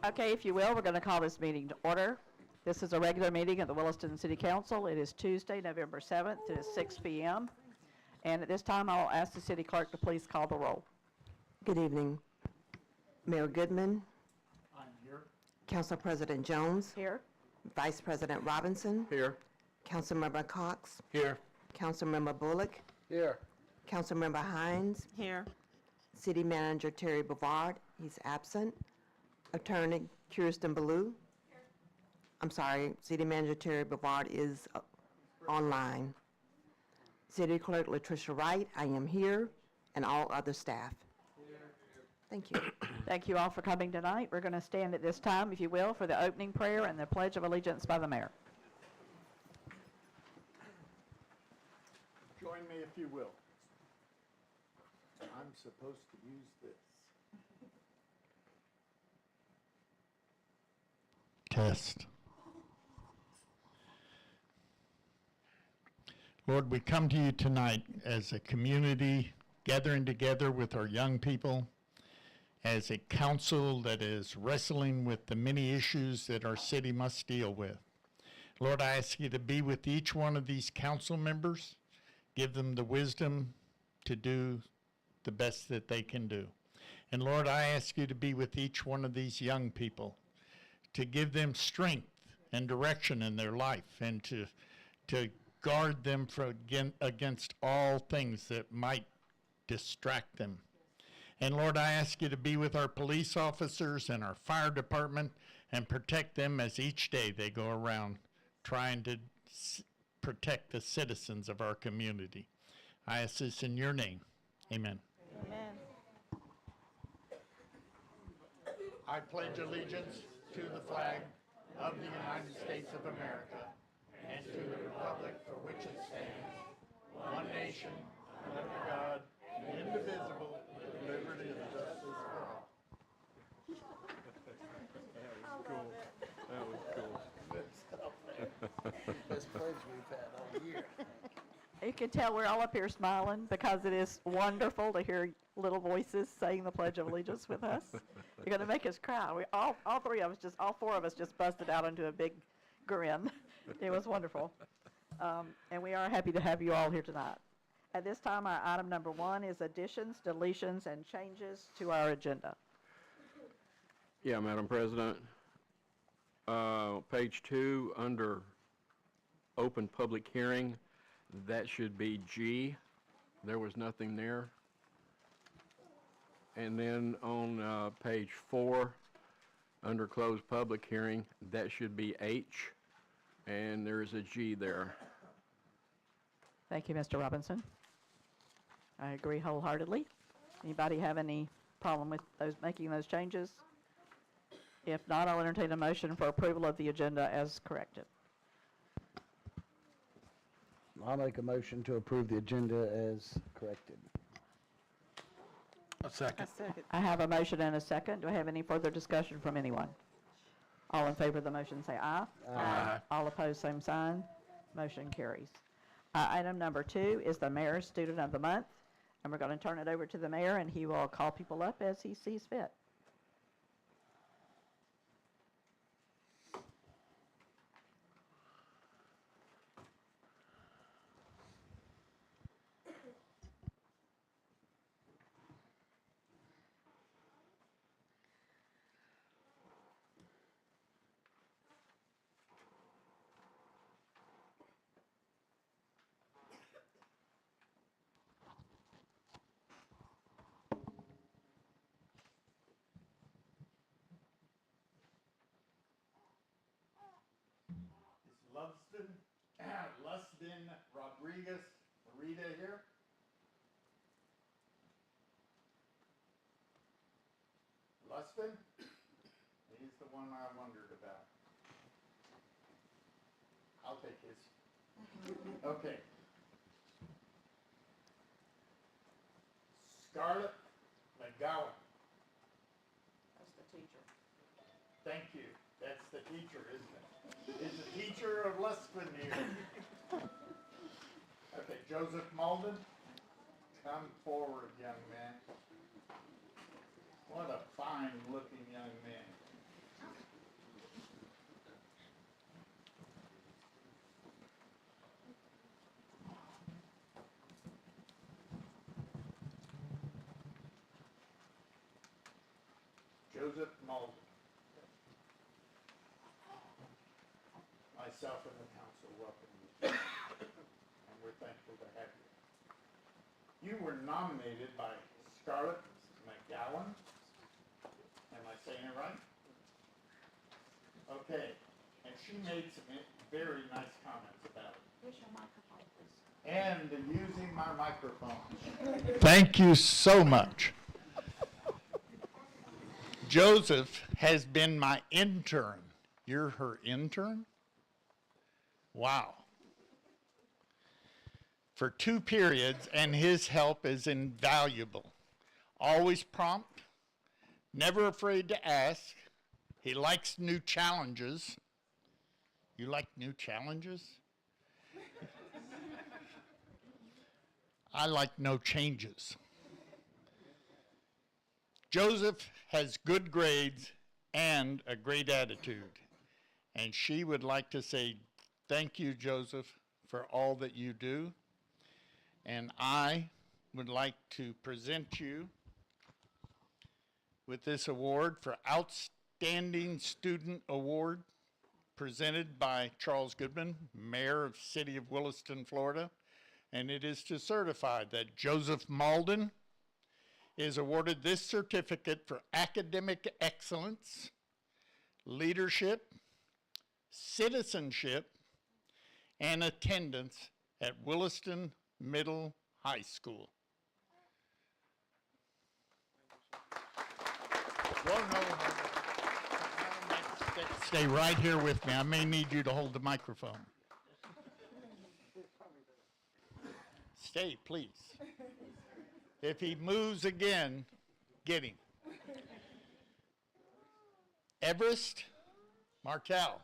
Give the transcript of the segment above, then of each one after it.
Okay, if you will, we're going to call this meeting to order. This is a regular meeting of the Williston City Council. It is Tuesday, November 7th. It is 6 p.m. And at this time, I'll ask the city clerk to please call the roll. Good evening. Mayor Goodman, I'm here. Council President Jones, Here. Vice President Robinson, Here. Councilmember Cox, Here. Councilmember Bullock, Here. Councilmember Hines, Here. City Manager Terry Bavard, he's absent. Attorney Kirsten Ballou. I'm sorry, City Manager Terry Bavard is online. City Clerk Latricia Wright, I am here, and all other staff. Thank you. Thank you all for coming tonight. We're going to stand at this time, if you will, for the opening prayer and the Pledge of Allegiance by the mayor. Join me if you will. I'm supposed to use this. Test. Lord, we come to you tonight as a community gathering together with our young people, as a council that is wrestling with the many issues that our city must deal with. Lord, I ask you to be with each one of these council members, give them the wisdom to do the best that they can do. And Lord, I ask you to be with each one of these young people, to give them strength and direction in their life, and to guard them against all things that might distract them. And Lord, I ask you to be with our police officers and our fire department and protect them as each day they go around trying to protect the citizens of our community. I ask this in your name. Amen. Amen. I pledge allegiance to the flag of the United States of America and to the republic for which it stands, one nation, under God, indivisible, with liberty and justice for all. That was cool. Best pledge we've had all year. You can tell we're all up here smiling because it is wonderful to hear little voices saying the Pledge of Allegiance with us. You're going to make us cry. We all four of us just busted out into a big grin. It was wonderful. And we are happy to have you all here tonight. At this time, our item number 1 is additions, deletions, and changes to our agenda. Yeah, Madam President. Page 2, under open public hearing, that should be G. There was nothing there. And then on page 4, under closed public hearing, that should be H, and there is a G there. Thank you, Mr. Robinson. I agree wholeheartedly. Anybody have any problem with making those changes? If not, I'll entertain a motion for approval of the agenda as corrected. I'll make a motion to approve the agenda as corrected. A second. I have a motion and a second. Do I have any further discussion from anyone? All in favor of the motion say aye. Aye. All opposed, same sign. Motion carries. Item number 2 is the Mayor's Student of the Month, and we're going to turn it over to the mayor, and he will call people up as he sees fit. Lustin Rodriguez Rita here. Lustin? He's the one I wondered about. I'll take his. Okay. Scarlett McGowan. That's the teacher. Thank you. That's the teacher, isn't it? Is the teacher of Luskin here? Okay, Joseph Malden, come forward, young man. What a fine-looking young man. Joseph Mulder. Myself and the council welcome you, and we're thankful to have you. You were nominated by Scarlett McGowan. Am I saying it right? Okay, and she made some very nice comments about it. Here's your microphone, please. And using my microphone. Thank you so much. Joseph has been my intern. You're her intern? Wow. For 2 periods, and his help is invaluable. Always prompt, never afraid to ask. He likes new challenges. You like new challenges? I like no changes. Joseph has good grades and a great attitude, and she would like to say thank you, Joseph, for all that you do. And I would like to present you with this award for Outstanding Student Award presented by Charles Goodman, Mayor of City of Williston, Florida. And it is to certify that Joseph Malden is awarded this certificate for academic excellence, leadership, citizenship, and attendance at Williston Middle High School. Whoa, no. Stay right here with me. I may need you to hold the microphone. Stay, please. If he moves again, get him. Everest Martell.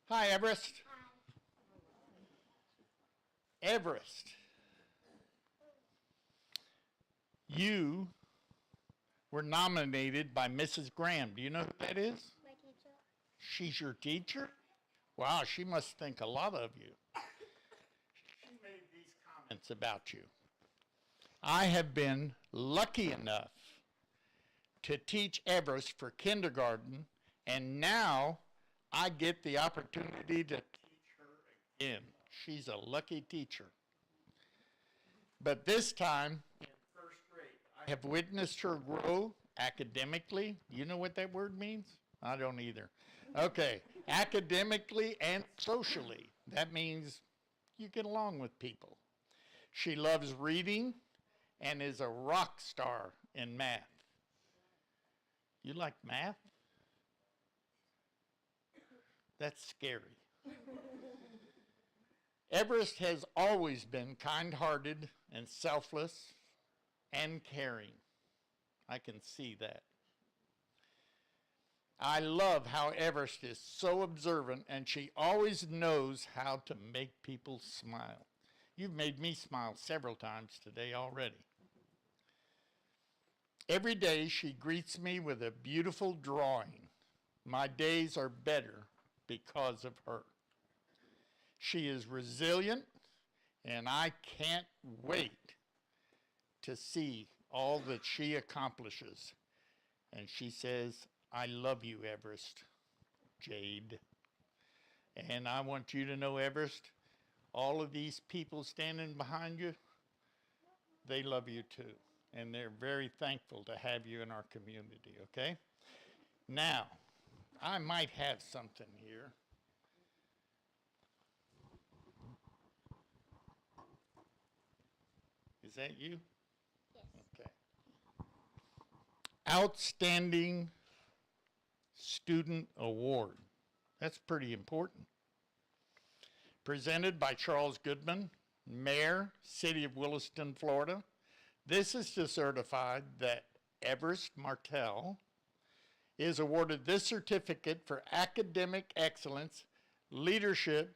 Hi, Everest. Everest. You were nominated by Mrs. Graham. Do you know who that is? My teacher. She's your teacher? Wow, she must think a lot of you. She made these comments about you. I have been lucky enough to teach Everest for kindergarten, and now I get the opportunity to teach her again. She's a lucky teacher. But this time, in first grade, I have witnessed her grow academically. You know what that word means? I don't either. Okay, academically and socially. That means you get along with people. She loves reading and is a rock star in math. You like math? That's scary. Everest has always been kind-hearted and selfless and caring. I can see that. I love how Everest is so observant, and she always knows how to make people smile. You've made me smile several times today already. Every day she greets me with a beautiful drawing. My days are better because of her. She is resilient, and I can't wait to see all that she accomplishes. And she says, I love you, Everest, Jade. And I want you to know, Everest, all of these people standing behind you, they love you too. And they're very thankful to have you in our community, okay? Now, I might have something here. Is that you? Yes. Okay. Outstanding Student Award. That's pretty important. Presented by Charles Goodman, Mayor, City of Williston, Florida. This is to certify that Everest Martell is awarded this certificate for academic excellence, leadership,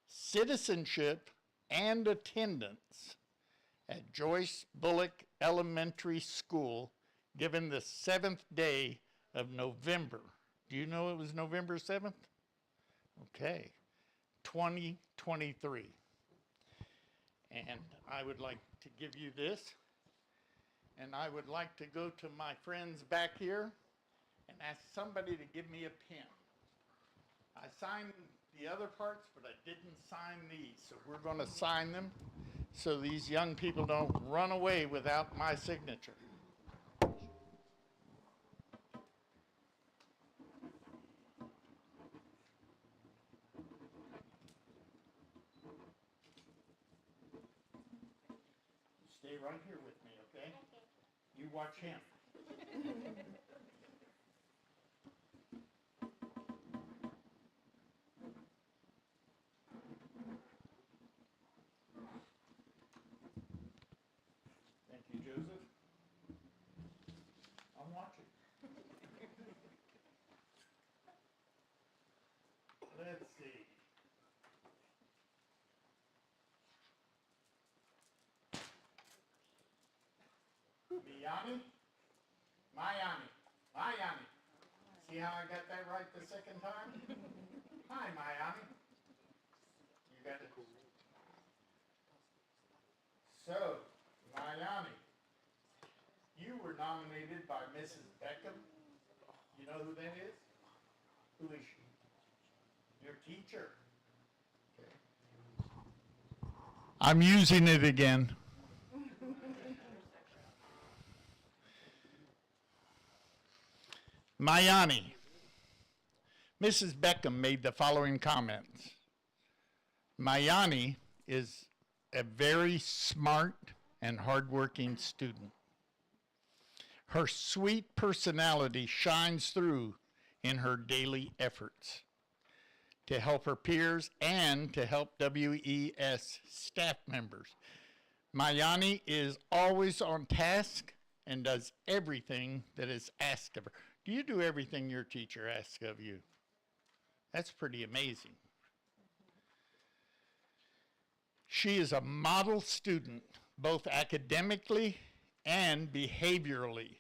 citizenship, and attendance at Joyce Bullock Elementary School, given the 7th day of November. Do you know it was November 7th? Okay, 2023. And I would like to give you this. And I would like to go to my friends back here and ask somebody to give me a pen. I signed the other parts, but I didn't sign these. So we're going to sign them so these young people don't run away without my signature. Stay right here with me, okay? You watch him. Thank you, Joseph. I'm watching. Let's see. Miyani? Mayani. See how I got that right the second time? Hi, Mayani. You got it. So, Mayani, you were nominated by Mrs. Beckham. You know who that is? Who is she? Your teacher. Okay. I'm using it again. Mayani, Mrs. Beckham made the following comments. Mayani is a very smart and hardworking student. Her sweet personality shines through in her daily efforts to help her peers and to help WES staff members. Mayani is always on task and does everything that is asked of her. Do you do everything your teacher asks of you? That's pretty amazing. She is a model student, both academically and behaviorally.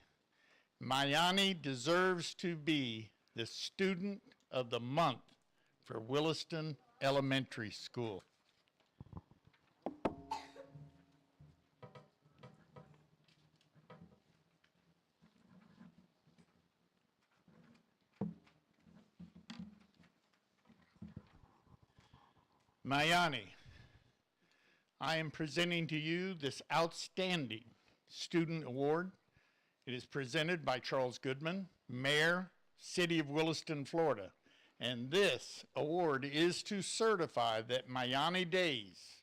Mayani deserves to be the student of the month for Williston Elementary School. Mayani, I am presenting to you this outstanding student award. It is presented by Charles Goodman, Mayor, City of Williston, Florida. And this award is to certify that Mayani Days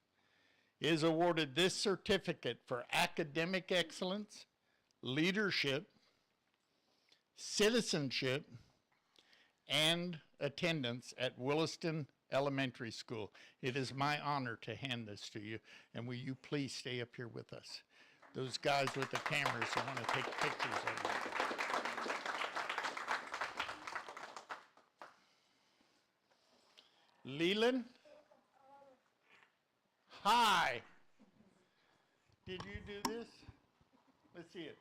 is awarded this certificate for academic excellence, leadership, citizenship, and attendance at Williston Elementary School. It is my honor to hand this to you, and will you please stay up here with us? Those guys with the cameras who want to take pictures of you. Leland? Hi. Did you do this? Let's see it.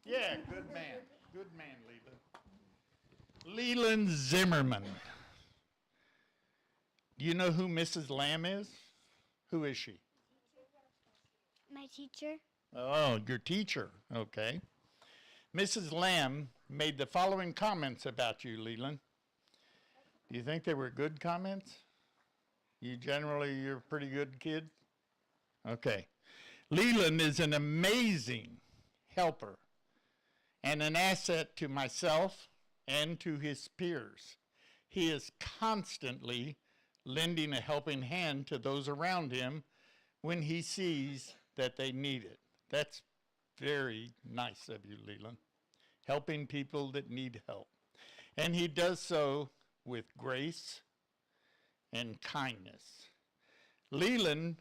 Yeah, good man. Good man, Leland. Leland Zimmerman. Do you know who Mrs. Lamb is? Who is she? My teacher. Oh, your teacher. Okay. Mrs. Lamb made the following comments about you, Leland. Do you think they were good comments? You're a pretty good kid? Okay. Leland is an amazing helper and an asset to myself and to his peers. He is constantly lending a helping hand to those around him when he sees that they need it. That's very nice of you, Leland. Helping people that need help. And he does so with grace and kindness. Leland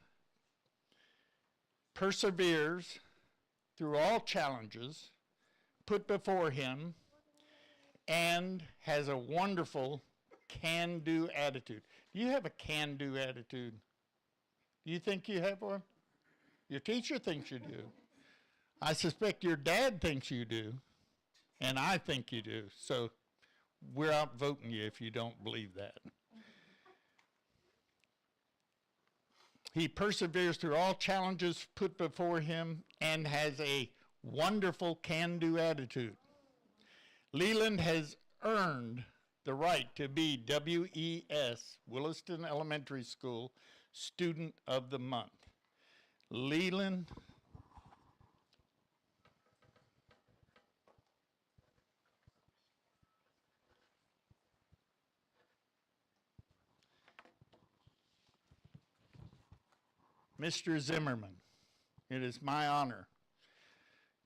perseveres through all challenges put before him and has a wonderful can-do attitude. Do you have a can-do attitude? Do you think you have one? Your teacher thinks you do. I suspect your dad thinks you do, and I think you do. So we're outvoting you if you don't believe that. He perseveres through all challenges put before him and has a wonderful can-do attitude. Leland has earned the right to be WES, Williston Elementary School, Student of the Month. Leland Mr. Zimmerman, it is my honor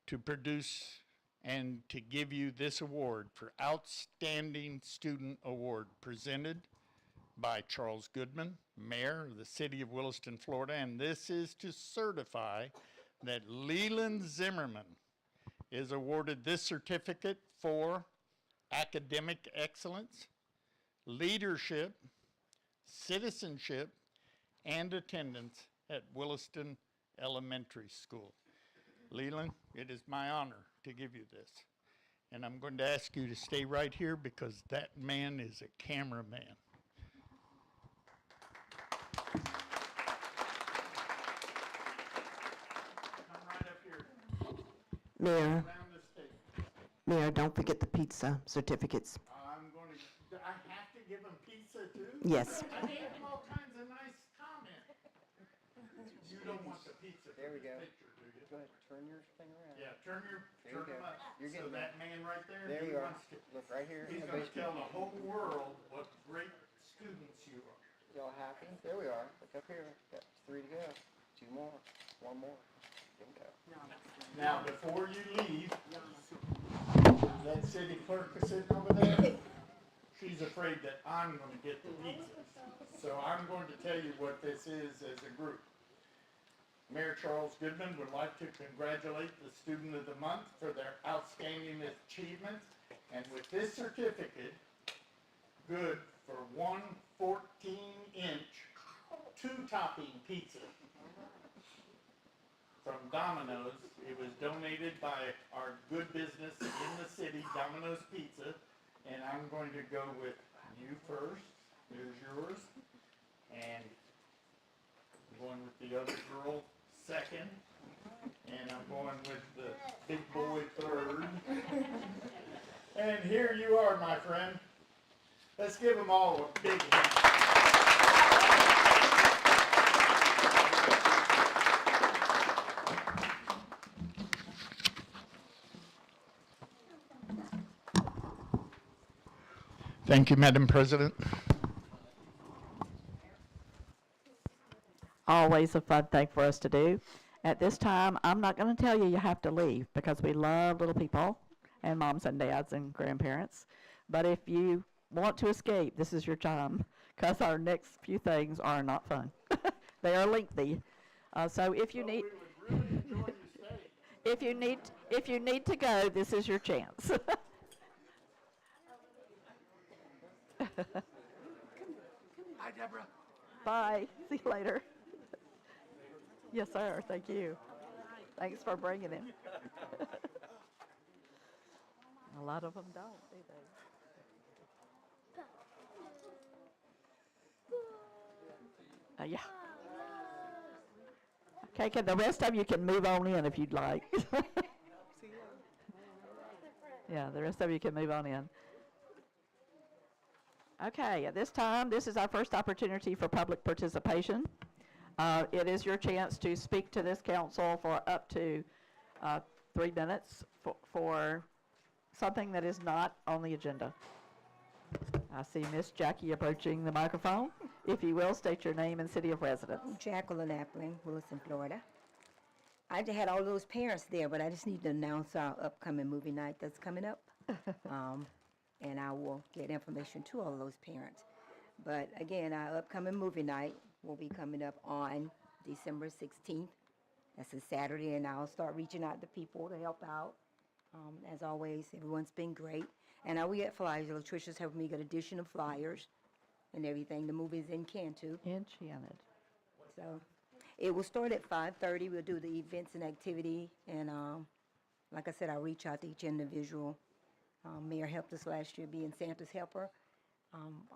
to produce and to give you this award for Outstanding Student Award presented by Charles Goodman, Mayor of the City of Williston, Florida, and this is to certify that Leland Zimmerman is awarded this certificate for academic excellence, leadership, citizenship, and attendance at Williston Elementary School. Leland, it is my honor to give you this. And I'm going to ask you to stay right here because that man is a cameraman. Come right up here, Mayor, around the stage. Mayor, don't forget the pizza certificates. I'm going to, I have to give him pizza too? Yes. I gave him all kinds of nice comments. You don't want the pizza for There we the go. picture, do you? Go ahead, turn your thing around. Yeah, turn There you them go. up. You're So getting that man right there, There he you are. wants to, Look right here in he's the gonna tell basement. the whole world what great students you are. Y'all happy? There we are. Look up here. Got 3 to go. 2 more. 1 more. Bingo. Now, before you leave, that city clerk is sitting over there, she's afraid that I'm gonna get the pizzas. So I'm going to tell you what this is as a group. Mayor Charles Goodman would like to congratulate the Student of the Month for their outstanding achievements. And with this certificate, good for 1 14-inch, 2-topping pizza from Domino's. It was donated by our good business in the city, Domino's Pizza. And I'm going to go with you first. Here's yours. And I'm going with the other girl second. And I'm going with the big boy third. And here you are, my friend. Let's give them all a big hand. Thank you, Madam President. Always a fun thing for us to do. At this time, I'm not going to tell you you have to leave because we love little people and moms and dads and grandparents. But if you want to escape, this is your time because our next few things are not fun. They are lengthy. So if you need, if you need to go, this is your chance. Hi, Deborah. Bye. See you later. Yes, sir. Thank you. Thanks for bringing him. A lot of them don't, do they? Yeah. Okay, the rest of you can move on in if you'd like. Yeah, the rest of you can move on in. Okay, at this time, this is our first opportunity for public participation. It is your chance to speak to this council for up to 3 minutes for something that is not on the agenda. I see Miss Jackie approaching the microphone. If you will, state your name and city of residence. Jacqueline Appling, Williston, Florida. I just had all those parents there, but I just need to announce our upcoming movie night that's coming up. And I will get information to all of those parents. But again, our upcoming movie night will be coming up on December 16th. That's a Saturday, and I'll start reaching out to people to help out. As always, everyone's been great. And I will get flyers. Latricia's helping me get additional flyers and everything. The movie's in Cantu. Enchanted. So it will start at 5:30. We'll do the events and activity. And like I said, I'll reach out to each individual. Mayor helped us last year being Santa's helper.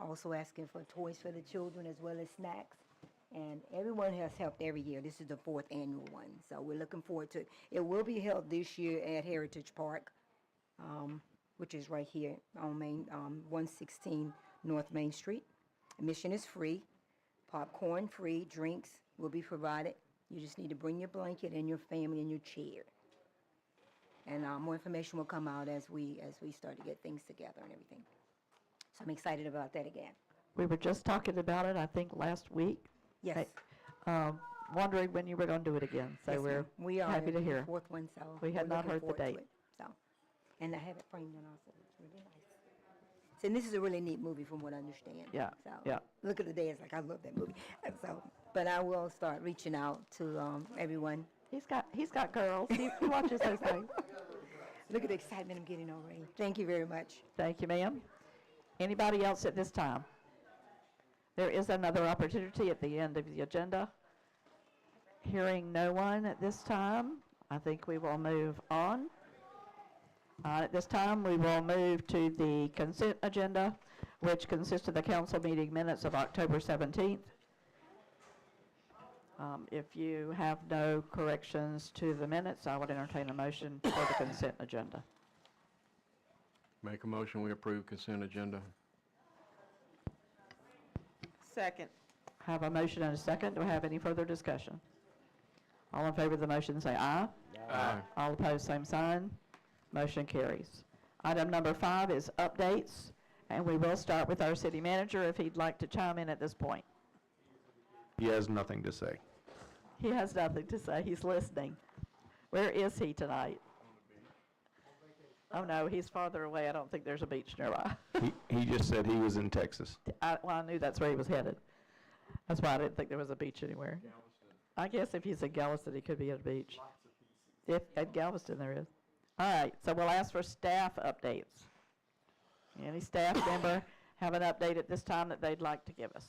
Also asking for toys for the children as well as snacks And everyone has helped every year. This is the 4th annual one, so we're looking forward to it. It will be held this year at Heritage Park, which is right here on 116 North Main Street. Admission is free, popcorn free, drinks will be provided. You just need to bring your blanket and your family and your chair. And more information will come out as we start to get things together and everything. So I'm excited about that again. We were just talking about it, I think, last week, Yes. wondering when you were going to do it again. So Yes, we're ma'am. We are happy at to the hear. 4th one, so. We had we're not looking heard the forward to date. it, So, and I have it framed in also, it's really nice. So, and this is a really neat movie from what I understand. Yeah, So, yeah. Look at the day, it's like, I love that movie. And so, but I will start reaching out to everyone. He's got girls. He watches those things. Look at the excitement I'm getting already. Thank you very much. Thank you, ma'am. Anybody else at this time? There is another opportunity at the end of the agenda. Hearing no one at this time, I think we will move on. At this time, we will move to the consent agenda, which consists of the council meeting minutes of October 17th. If you have no corrections to the minutes, I would entertain a motion for the consent agenda. Make a motion, we approve consent agenda. Second. Have a motion and a second. Do I have any further discussion? All in favor of the motion say aye. Aye. All opposed, same sign. Motion carries. Item number 5 is updates, and we will start with our city manager if he'd like to chime in at this point. He has nothing to say. He has nothing to say. He's listening. Where is he tonight? Oh, no, he's farther away. I don't think there's a beach nearby. He just said he was in Texas. Well, I knew that's where he was headed. That's why I didn't think there was a beach anywhere. I guess if he's in Galveston, he could be at a beach. If at Galveston there is. All right, so we'll ask for staff updates. Any staff member have an update at this time that they'd like to give us?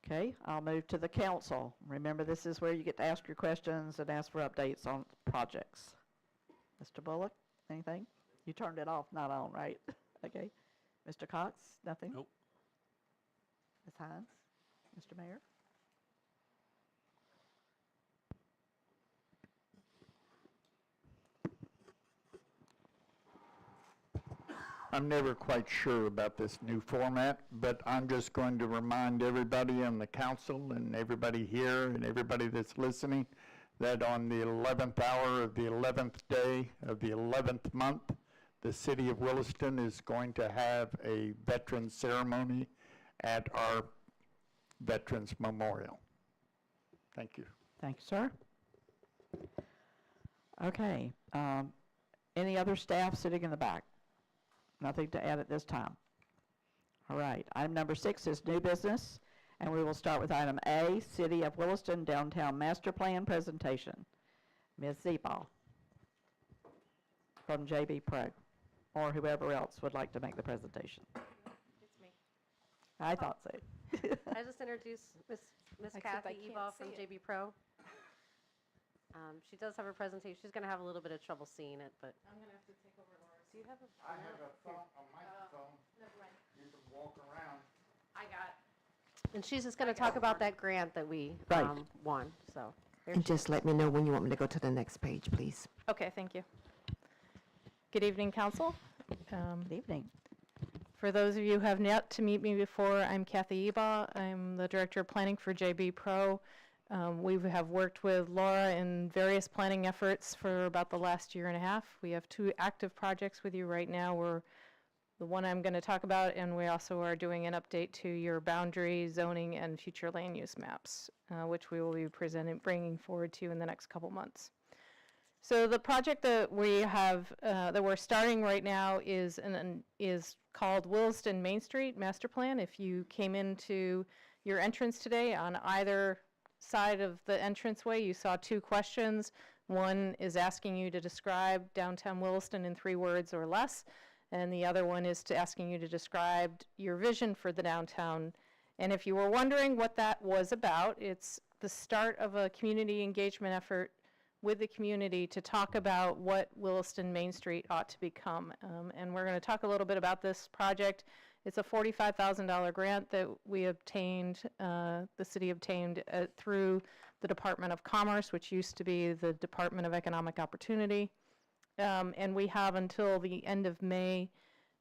Okay, I'll move to the council. Remember, this is where you get to ask your questions and ask for updates on projects. Mr. Bullock, anything? You turned it off, not on, right? Okay. Mr. Cox, nothing? Nope. Ms. Hines? Mr. Mayor? I'm never quite sure about this new format, but I'm just going to remind everybody on the council and everybody here and everybody that's listening that on the 11th hour of the 11th day of the 11th month, the city of Williston is going to have a veterans ceremony at our Veterans Memorial. Thank you. Thank you, sir. Okay, any other staff sitting in the back? Nothing to add at this time. All right, item number 6 is new business, and we will start with item A, City of Williston Downtown Master Plan presentation. Ms. Zebal from JB Pro, or whoever else would like to make the presentation. It's me. I thought so. I just introduced Miss Except I Kathy can't Ebal see from it. JB Pro. She does have her presentation. She's going to have a little bit of trouble seeing it, but. I'm going to have to take over Laura's. Do you have a? I have a microphone. Never mind. You can walk around. I got. And she's just going to talk about that grant that we Right. won, so. there And she- just let me know when you want me to go to the next page, please. Okay, thank you. Good evening, council. Good evening. For those of you who have yet to meet me before, I'm Kathy Eba. I'm the Director of Planning for JB Pro. We have worked with Laura in various planning efforts for about the last year and a half. We have 2 active projects with you right now. We're the one I'm going to talk about, and we also are doing an update to your boundary, zoning, and future land use maps, which we will be bringing forward to you in the next couple months. So the project that we have, that we're starting right now is called Williston Main Street Master Plan. If you came into your entrance today, on either side of the entranceway, you saw 2 questions. One is asking you to describe downtown Williston in 3 words or less, and the other one is asking you to describe your vision for the downtown. And if you were wondering what that was about, it's the start of a community engagement effort with the community to talk about what Williston Main Street ought to become. And we're going to talk a little bit about this project It's a $45,000 grant that we obtained, the city obtained through the Department of Commerce, which used to be the Department of Economic Opportunity. And we have until the end of May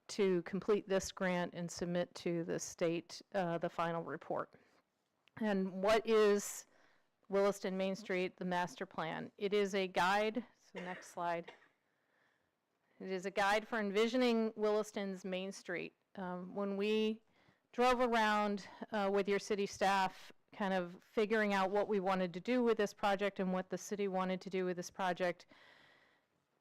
to complete this grant and submit to the state the final report. And what is Williston Main Street, the master plan? It is a guide, so next slide. It is a guide for envisioning Williston's Main Street. When we drove around with your city staff, kind of figuring out what we wanted to do with this project and what the city wanted to do with this project,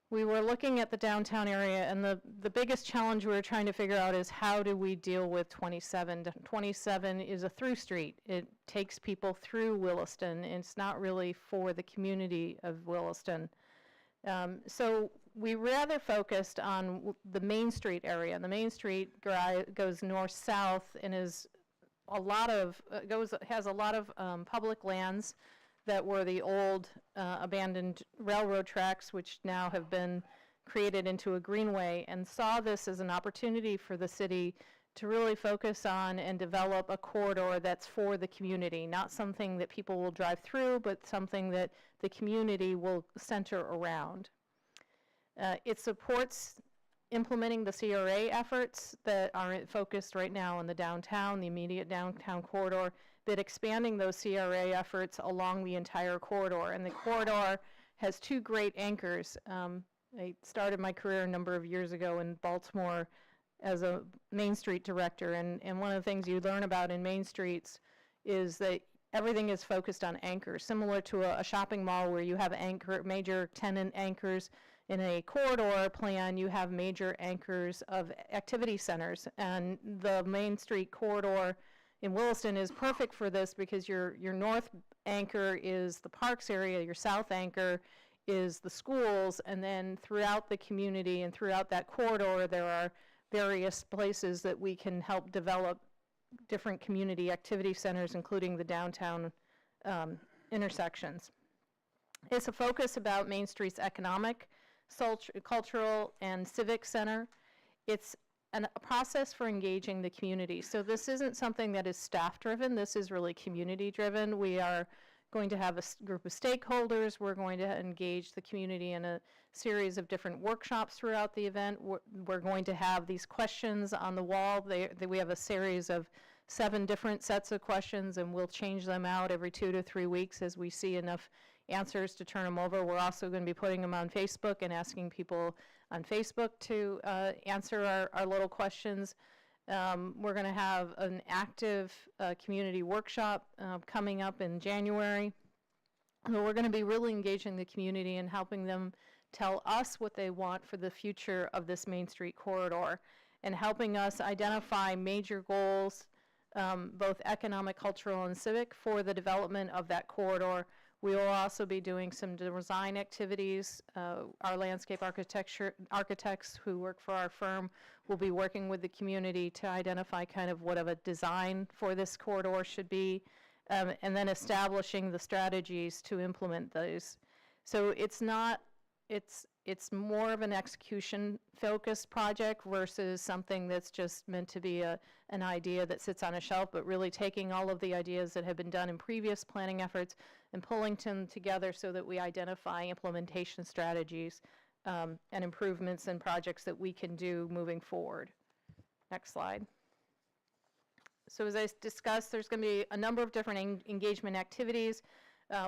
we were looking at the downtown area, and the biggest challenge we were trying to figure out is how do we deal with 27. 27 is a through street. It takes people through Williston, and it's not really for the community of Williston. So we rather focused on the Main Street area. The Main Street goes north-south and is a lot of, has a lot of public lands that were the old abandoned railroad tracks, which now have been created into a greenway, and saw this as an opportunity for the city to really focus on and develop a corridor that's for the community, not something that people will drive through, but something that the community will center around. It supports implementing the CRA efforts that are focused right now in the downtown, the immediate downtown corridor, but expanding those CRA efforts along the entire corridor. And the corridor has two great anchors. I started my career a number of years ago in Baltimore as a Main Street director, and one of the things you learn about in Main Streets is that everything is focused on anchors, similar to a shopping mall where you have major tenant anchors. In a corridor plan, you have major anchors of activity centers, and the Main Street corridor in Williston is perfect for this because your north anchor is the parks area, your south anchor is the schools, and then throughout the community and throughout that corridor there are various places that we can help develop different community activity centers, including the downtown intersections. It's a focus about Main Street's economic, cultural, and civic center. It's a process for engaging the community. So this isn't something that is staff-driven. This is really community-driven. We are going to have a group of stakeholders. We're going to engage the community in a series of different workshops throughout the event. We're going to have these questions on the wall. We have a series of 7 different sets of questions, and we'll change them out every 2 to 3 weeks as we see enough answers to turn them over. We're also going to be putting them on Facebook and asking people on Facebook to answer our little questions. We're going to have an active community workshop coming up in January. So we're going to be really engaging the community and helping them tell us what they want for the future of this Main Street corridor, and helping us identify major goals, both economic, cultural, and civic, for the development of that corridor. We will also be doing some design activities. Our landscape architects who work for our firm will be working with the community to identify kind of what of a design for this corridor should be, and then establishing the strategies to implement those. So it's more of an execution-focused project versus something that's just meant to be an idea that sits on a shelf, but really taking all of the ideas that have been done in previous planning efforts and pulling them together so that we identify implementation strategies and improvements and projects that we can do moving forward. Next slide. So as I discussed, there's going to be a number of different engagement activities.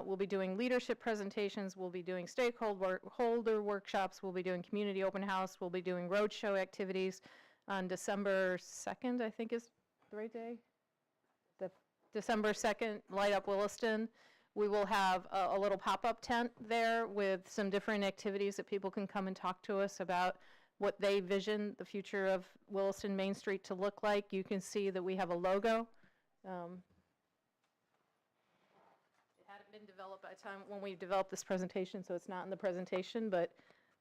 We'll be doing leadership presentations, we'll be doing stakeholder workshops, we'll be doing community open house, we'll be doing roadshow activities on December 2nd, I think is the right day? December 2nd, Light Up Williston. We will have a little pop-up tent there with some different activities that people can come and talk to us about what they vision the future of Williston Main Street to look like. You can see that we have a logo. Been developed by the time when we developed this presentation, so it's not in the presentation, but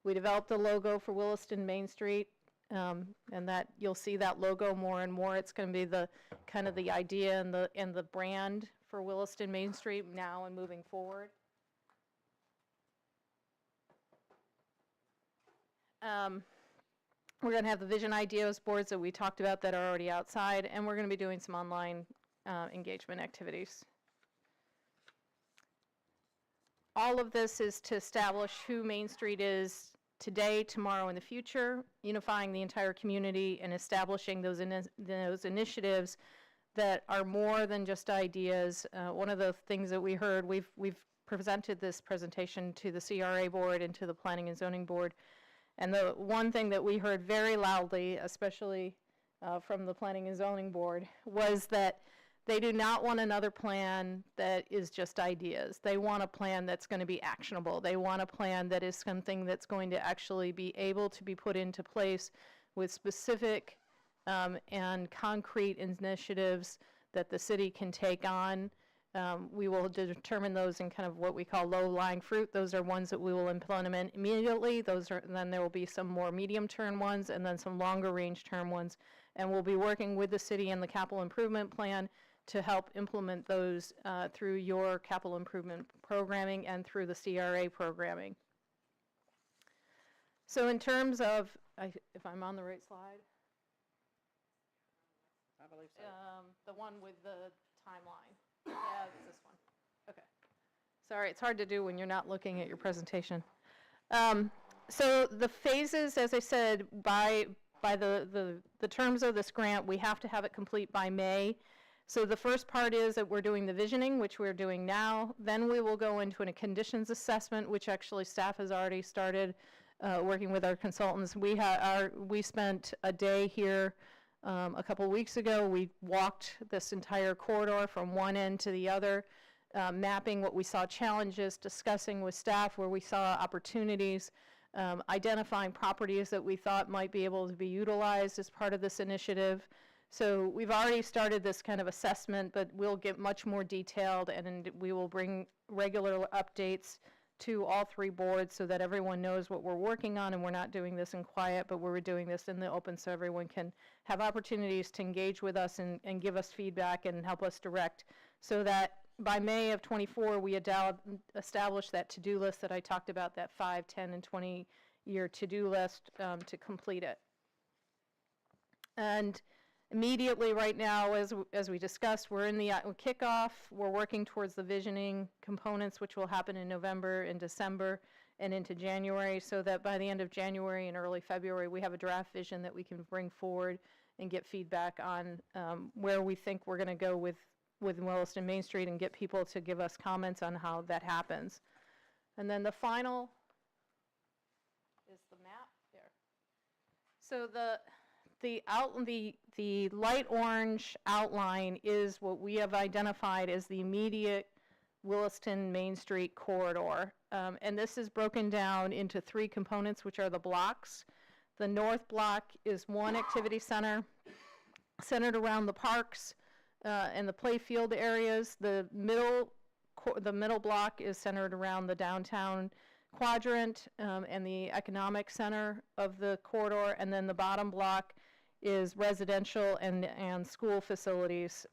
we developed a logo for Williston Main Street, and that you'll see that logo more and more. It's going to be the kind of the idea and the brand for Williston Main Street now and moving forward. We're going to have the Vision Ideas boards that we talked about that are already outside, and we're going to be doing some online engagement activities. All of this is to establish who Main Street is today, tomorrow, and the future, unifying the entire community and establishing those initiatives that are more than just ideas. One of the things that we heard, we've presented this presentation to the CRA board and to the Planning and Zoning board, and the one thing that we heard very loudly, especially from the Planning and Zoning board, was that they do not want another plan that is just ideas. They want a plan that's going to be actionable. They want a plan that is something that's going to actually be able to be put into place with specific and concrete initiatives that the city can take on. We will determine those in kind of what we call low-lying fruit. Those are ones that we will implement immediately. Then there will be some more medium-term ones and then some longer-range term ones. And we'll be working with the city and the capital improvement plan to help implement those through your capital improvement programming and through the CRA programming. So in terms of, if I'm on the right slide? I believe so. The one with the timeline. Yeah, it's this one. Okay. Sorry, it's hard to do when you're not looking at your presentation. So the phases, as I said, by the terms of this grant, we have to have it complete by May. So the first part is that we're doing the visioning, which we're doing now. Then we will go into a conditions assessment, which actually staff has already started working with our consultants. We spent a day here a couple weeks ago. We walked this entire corridor from one end to the other, mapping what we saw challenges, discussing with staff where we saw opportunities, identifying properties that we thought might be able to be utilized as part of this initiative. So we've already started this kind of assessment, but we'll get much more detailed, and we will bring regular updates to all three boards so that everyone knows what we're working on, and we're not doing this in quiet, but we're doing this in the open so everyone can have opportunities to engage with us and give us feedback and help us direct, so that by May of '24, we establish that to-do list that I talked about, that 5, 10, and 20-year to-do list to complete it. And immediately right now, as we discussed, we're in the kickoff. We're working towards the visioning components, which will happen in November and December and into January, so that by the end of January and early February, we have a draft vision that we can bring forward and get feedback on where we think we're going to go with Williston Main Street and get people to give us comments on how that happens. And then the final is the map there. So the light orange outline is what we have identified as the immediate Williston Main Street corridor. And this is broken down into 3 components, which are the blocks. The north block is one activity center centered around the parks and the play field areas. The middle block is centered around the downtown quadrant and the economic center of the corridor. And then the bottom block is residential and school facilities.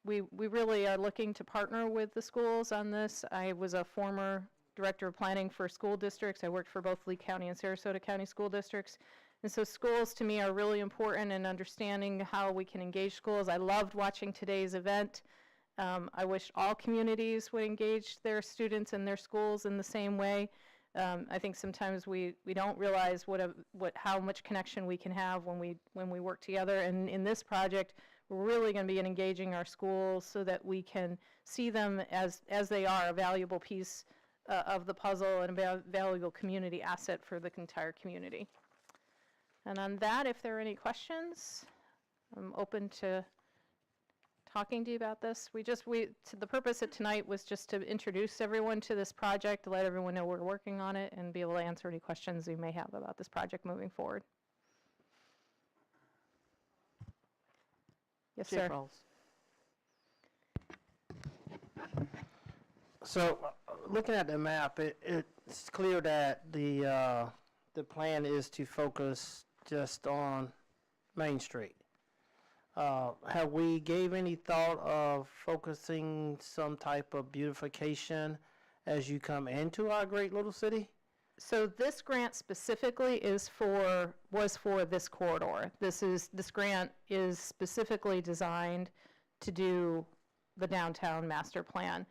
We really are looking to partner with the schools on this. I was a former director of planning for school districts. I worked for both Lee County and Sarasota County school districts. And so schools to me are really important in understanding how we can engage schools. I loved watching today's event. I wish all communities would engage their students and their schools in the same way. I think sometimes we don't realize how much connection we can have when we work together. And in this project, we're really going to be engaging our schools so that we can see them as they are, a valuable piece of the puzzle and a valuable community asset for the entire community. And on that, if there are any questions, I'm open to talking to you about this. The purpose of tonight was just to introduce everyone to this project, to let everyone know we're working on it, and be able to answer any questions you may have about this project moving forward. Yes, sir. Rolls. So, looking at the map, it's clear that the plan is to focus just on Main Street. Have we gave any thought of focusing some type of beautification as you come into our great little city? So this grant specifically was for this corridor. This grant is specifically designed to do the downtown master plan.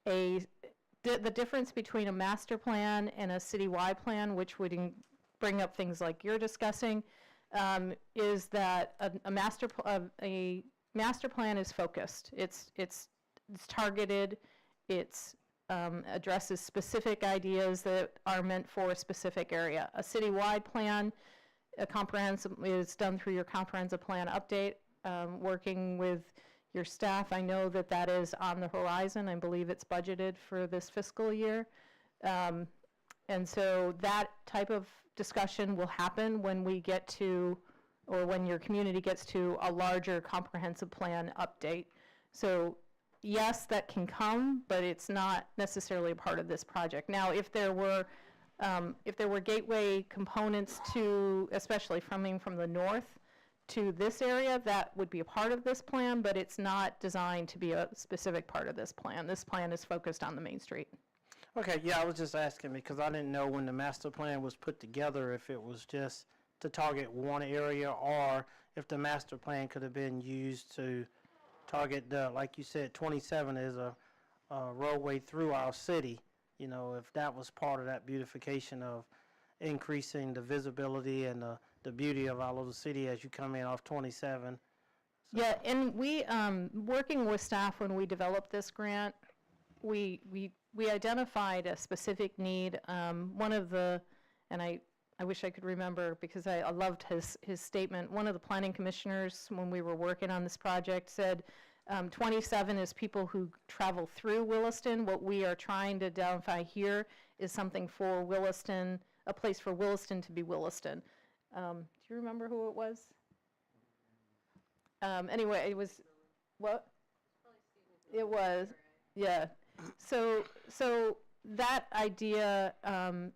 The difference between a master plan and a citywide plan, which would bring up things like you're discussing, is that a master plan is focused. It's targeted. It's addresses specific ideas that are meant for a specific area. A citywide plan, is done through your comprehensive plan update, working with your staff. I know that that is on the horizon. I believe it's budgeted for this fiscal year. And so that type of discussion will happen when we get to, or when your community gets to a larger comprehensive plan update. So yes, that can come, but it's not necessarily a part of this project. Now, if there were gateway components to, especially coming from the north to this area, that would be a part of this plan, but it's not designed to be a specific part of this plan. This plan is focused on the Main Street. Okay, yeah, I was just asking because I didn't know when the master plan was put together if it was just to target one area or if the master plan could have been used to target the, like you said, 27 is a roadway through our city. You know, if that was part of that beautification of increasing the visibility and the beauty of our little city as you come in off 27. Yeah, and we, working with staff when we developed this grant, we identified a specific need. One of the, and I wish I could remember because I loved his statement. One of the planning commissioners, when we were working on this project, said 27 is people who travel through Williston. What we are trying to identify here is something for Williston, a place for Williston to be Williston. Do you remember who it was? Anyway, it was, what? It was, yeah. So that idea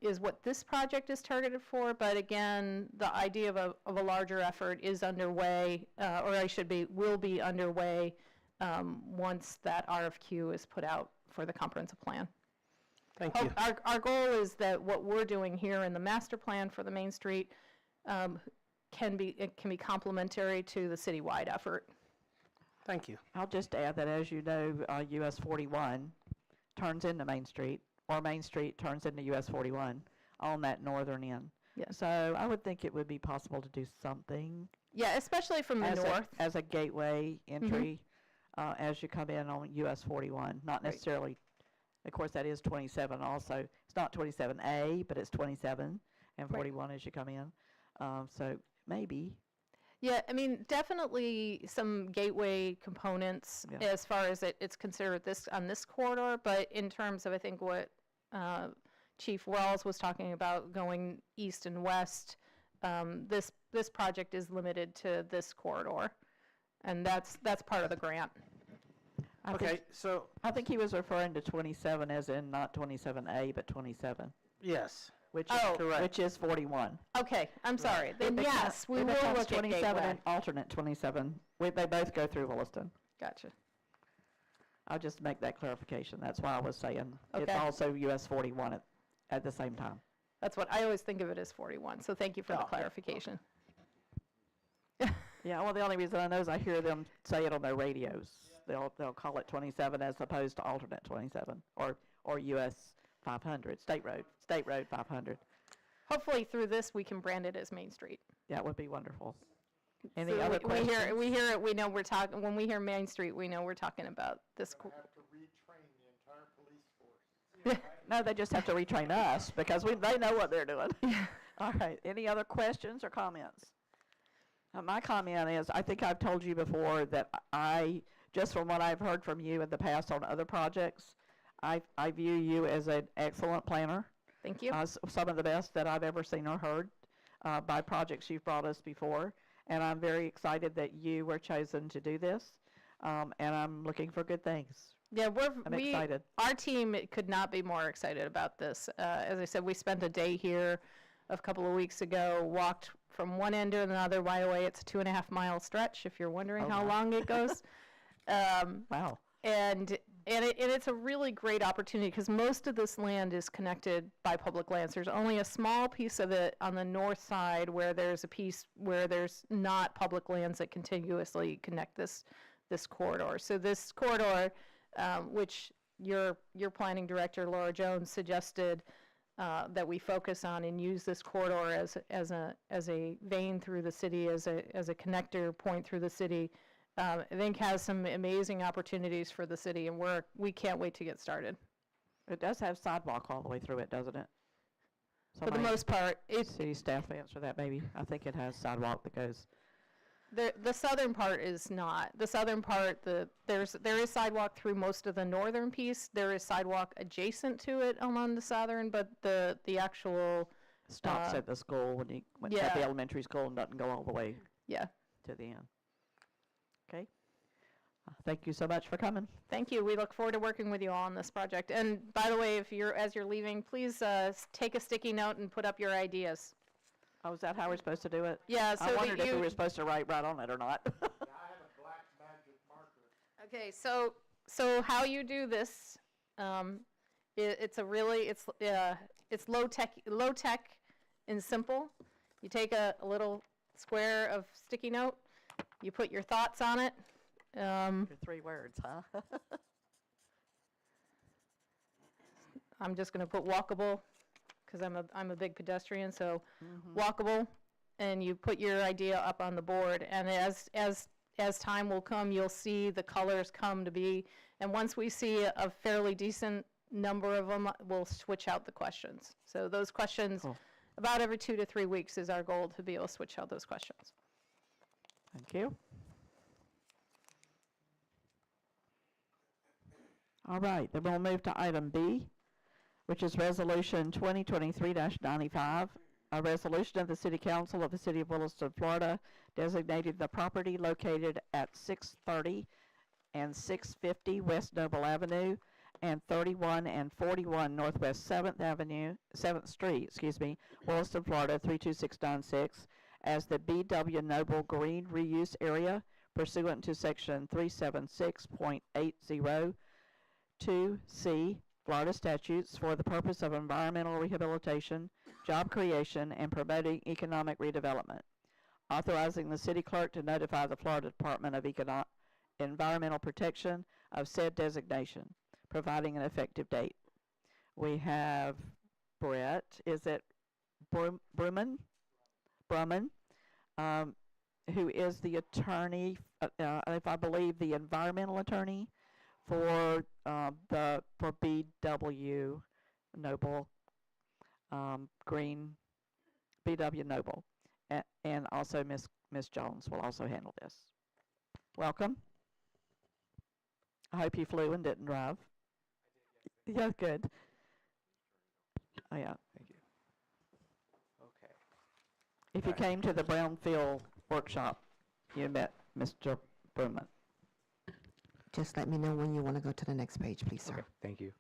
is what this project is targeted for, but again, the idea of a larger effort is underway, will be underway once that RFQ is put out for the comprehensive plan. Thank you. Our goal is that what we're doing here in the master plan for the Main Street can be complementary to the citywide effort. Thank you. I'll just add that, as you know, US 41 turns into Main Street, or Main Street turns into US 41 on that northern end. Yeah. So I would think it would be possible to do something Yeah, especially from the north. as a gateway entry as you come in on US 41, not necessarily, of course, that is 27 also. It's not 27A, but it's 27 and 41 as you come in. So maybe. Yeah, I mean, definitely some gateway components as far as it's considered on this corridor, but in terms of, I think, what Chief Wells was talking about going east and west, this project is limited to this corridor, and that's part of the grant. So I think he was referring to 27 as in not 27A, but 27. yes. Which is correct. Which is 41. Okay, I'm sorry. Then yes, we It will becomes look at 27 gateway. and alternate 27. They both go through Williston. Gotcha. I'll just make that clarification. That's why I was saying it's Okay. also US 41 at the same time. That's what I always think of it as 41. So thank you for the clarification. Yeah, well, the only reason I know is I hear them say it on their radios. They'll call it 27 as opposed to alternate 27 or US 500, State Road 500. Hopefully through this we can brand it as Main Street. That would be wonderful. Any So other we questions? hear it. We know we're talking. When we hear Main Street, we know we're talking about this. No, they just have to retrain us because they know what they're doing. All right. Any other questions or comments? My comment is, I think I've told you before that just from what I've heard from you in the past on other projects, I view you as an excellent planner. Thank you. Some of the best that I've ever seen or heard by projects you've brought us before. And I'm very excited that you were chosen to do this. And I'm looking for good things. Yeah, I'm excited. Our team could not be more excited about this. As I said, we spent a day here a couple of weeks ago, walked from one end to another. By the way, it's a 2.5 mile stretch, if you're wondering how long it goes. Wow. And it's a really great opportunity because most of this land is connected by public lands. There's only a small piece of it on the north side where there's a piece where there's not public lands that contiguously connect this corridor. So this corridor, which your planning director, Laura Jones, suggested that we focus on and use this corridor as a vein through the city, as a connector point through the city, I think has some amazing opportunities for the city, and we can't wait to get started. It does have sidewalk all the way through it, doesn't it? For the Somebody- most part, City staff answer that maybe. I think it has sidewalk that goes, the southern part is not. The southern part, there is sidewalk through most of the northern piece. There is sidewalk adjacent to it along the southern, but the actual, stops at the school when at the yeah. elementary school and doesn't go all the way yeah. to the end. Okay. Thank you so much for coming. Thank you. We look forward to working with you all on this project. And by the way, as you're leaving, please take a sticky note and put up your ideas. Oh, is that how we're supposed to do it? Yeah, so I that wondered if we you- were supposed to write right on it or not. Okay, so how you do this, it's low tech and simple. You take a little square of sticky note, you put your thoughts on it. Your 3 words, huh? I'm just going to put walkable because I'm a big pedestrian, so walkable, and you put your idea up on the board, and as time will come, you'll see the colors come to be, and once we see a fairly decent number of them, we'll switch out the questions. So those questions, about every 2 to 3 weeks is our goal, to be able to switch out those questions. Thank you. All right, then we'll move to item B, which is Resolution 2023-95, a resolution of the City Council of the City of Williston, Florida, designating the property located at 630 and 650 West Noble Avenue and 31 and 41 Northwest 7th Street, Williston, Florida 32696, as the B.W. Noble Green Reuse Area pursuant to Section 376.802C Florida statutes for the purpose of environmental rehabilitation, job creation, and promoting economic redevelopment. Authorizing the city clerk to notify the Florida Department of Environmental Protection of said designation, providing an effective date. We have Brett, is it Brumman, who is the attorney, if I believe the environmental attorney for BW Noble Green, BW Noble, and also Miss Jones will also handle this. Welcome. I hope you flew and didn't drive. Yeah, good. Oh yeah. Thank you. Okay. If you came to the Brownfield workshop, you met Mr. Bruman. Just let me know when you want to go to the next page, please, sir. Okay, thank you.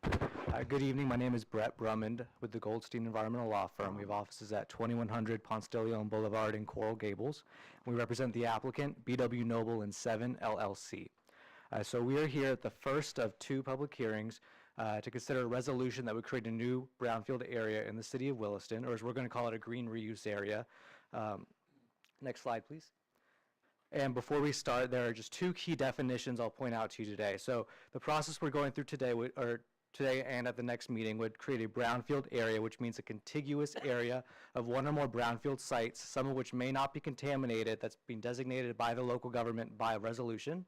Good evening. My name is Brett Brummond with the Goldstein Environmental Law Firm. We have offices at 2100 Ponce de Leon Boulevard in Coral Gables. We represent the applicant, BW Noble and 7 LLC. So we are here at the first of 2 public hearings to consider a resolution that would create a new brownfield area in the city of Williston, or as we're going to call it, a green reuse area. Next slide, please. And before we start, there are just 2 key definitions I'll point out to you today. So the process we're going through today, today and at the next meeting, would create a brownfield area, which means a contiguous area of 1 or more brownfield sites, some of which may not be contaminated, that's being designated by the local government by a resolution.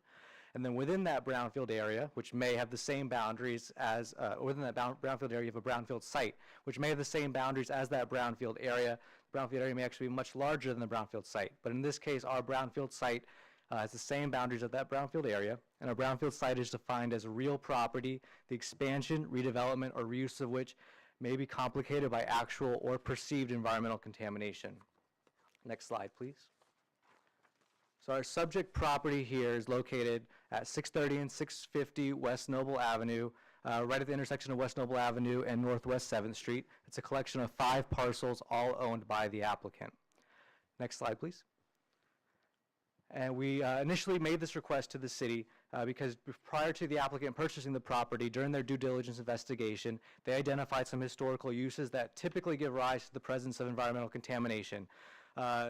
And then within that brownfield area, which may have the same boundaries as, within that brownfield area, you have a brownfield site, which may have the same boundaries as that brownfield area. The brownfield area may actually be much larger than the brownfield site. But in this case, our brownfield site has the same boundaries of that brownfield area. And a brownfield site is defined as real property, the expansion, redevelopment, or reuse of which may be complicated by actual or perceived environmental contamination. Next slide, please. So our subject property here is located at 630 and 650 West Noble Avenue, right at the intersection of West Noble Avenue and Northwest 7th Street. It's a collection of 5 parcels, all owned by the applicant. Next slide, please. And we initially made this request to the city because prior to the applicant purchasing the property, during their due diligence investigation, they identified some historical uses that typically give rise to the presence of environmental contamination.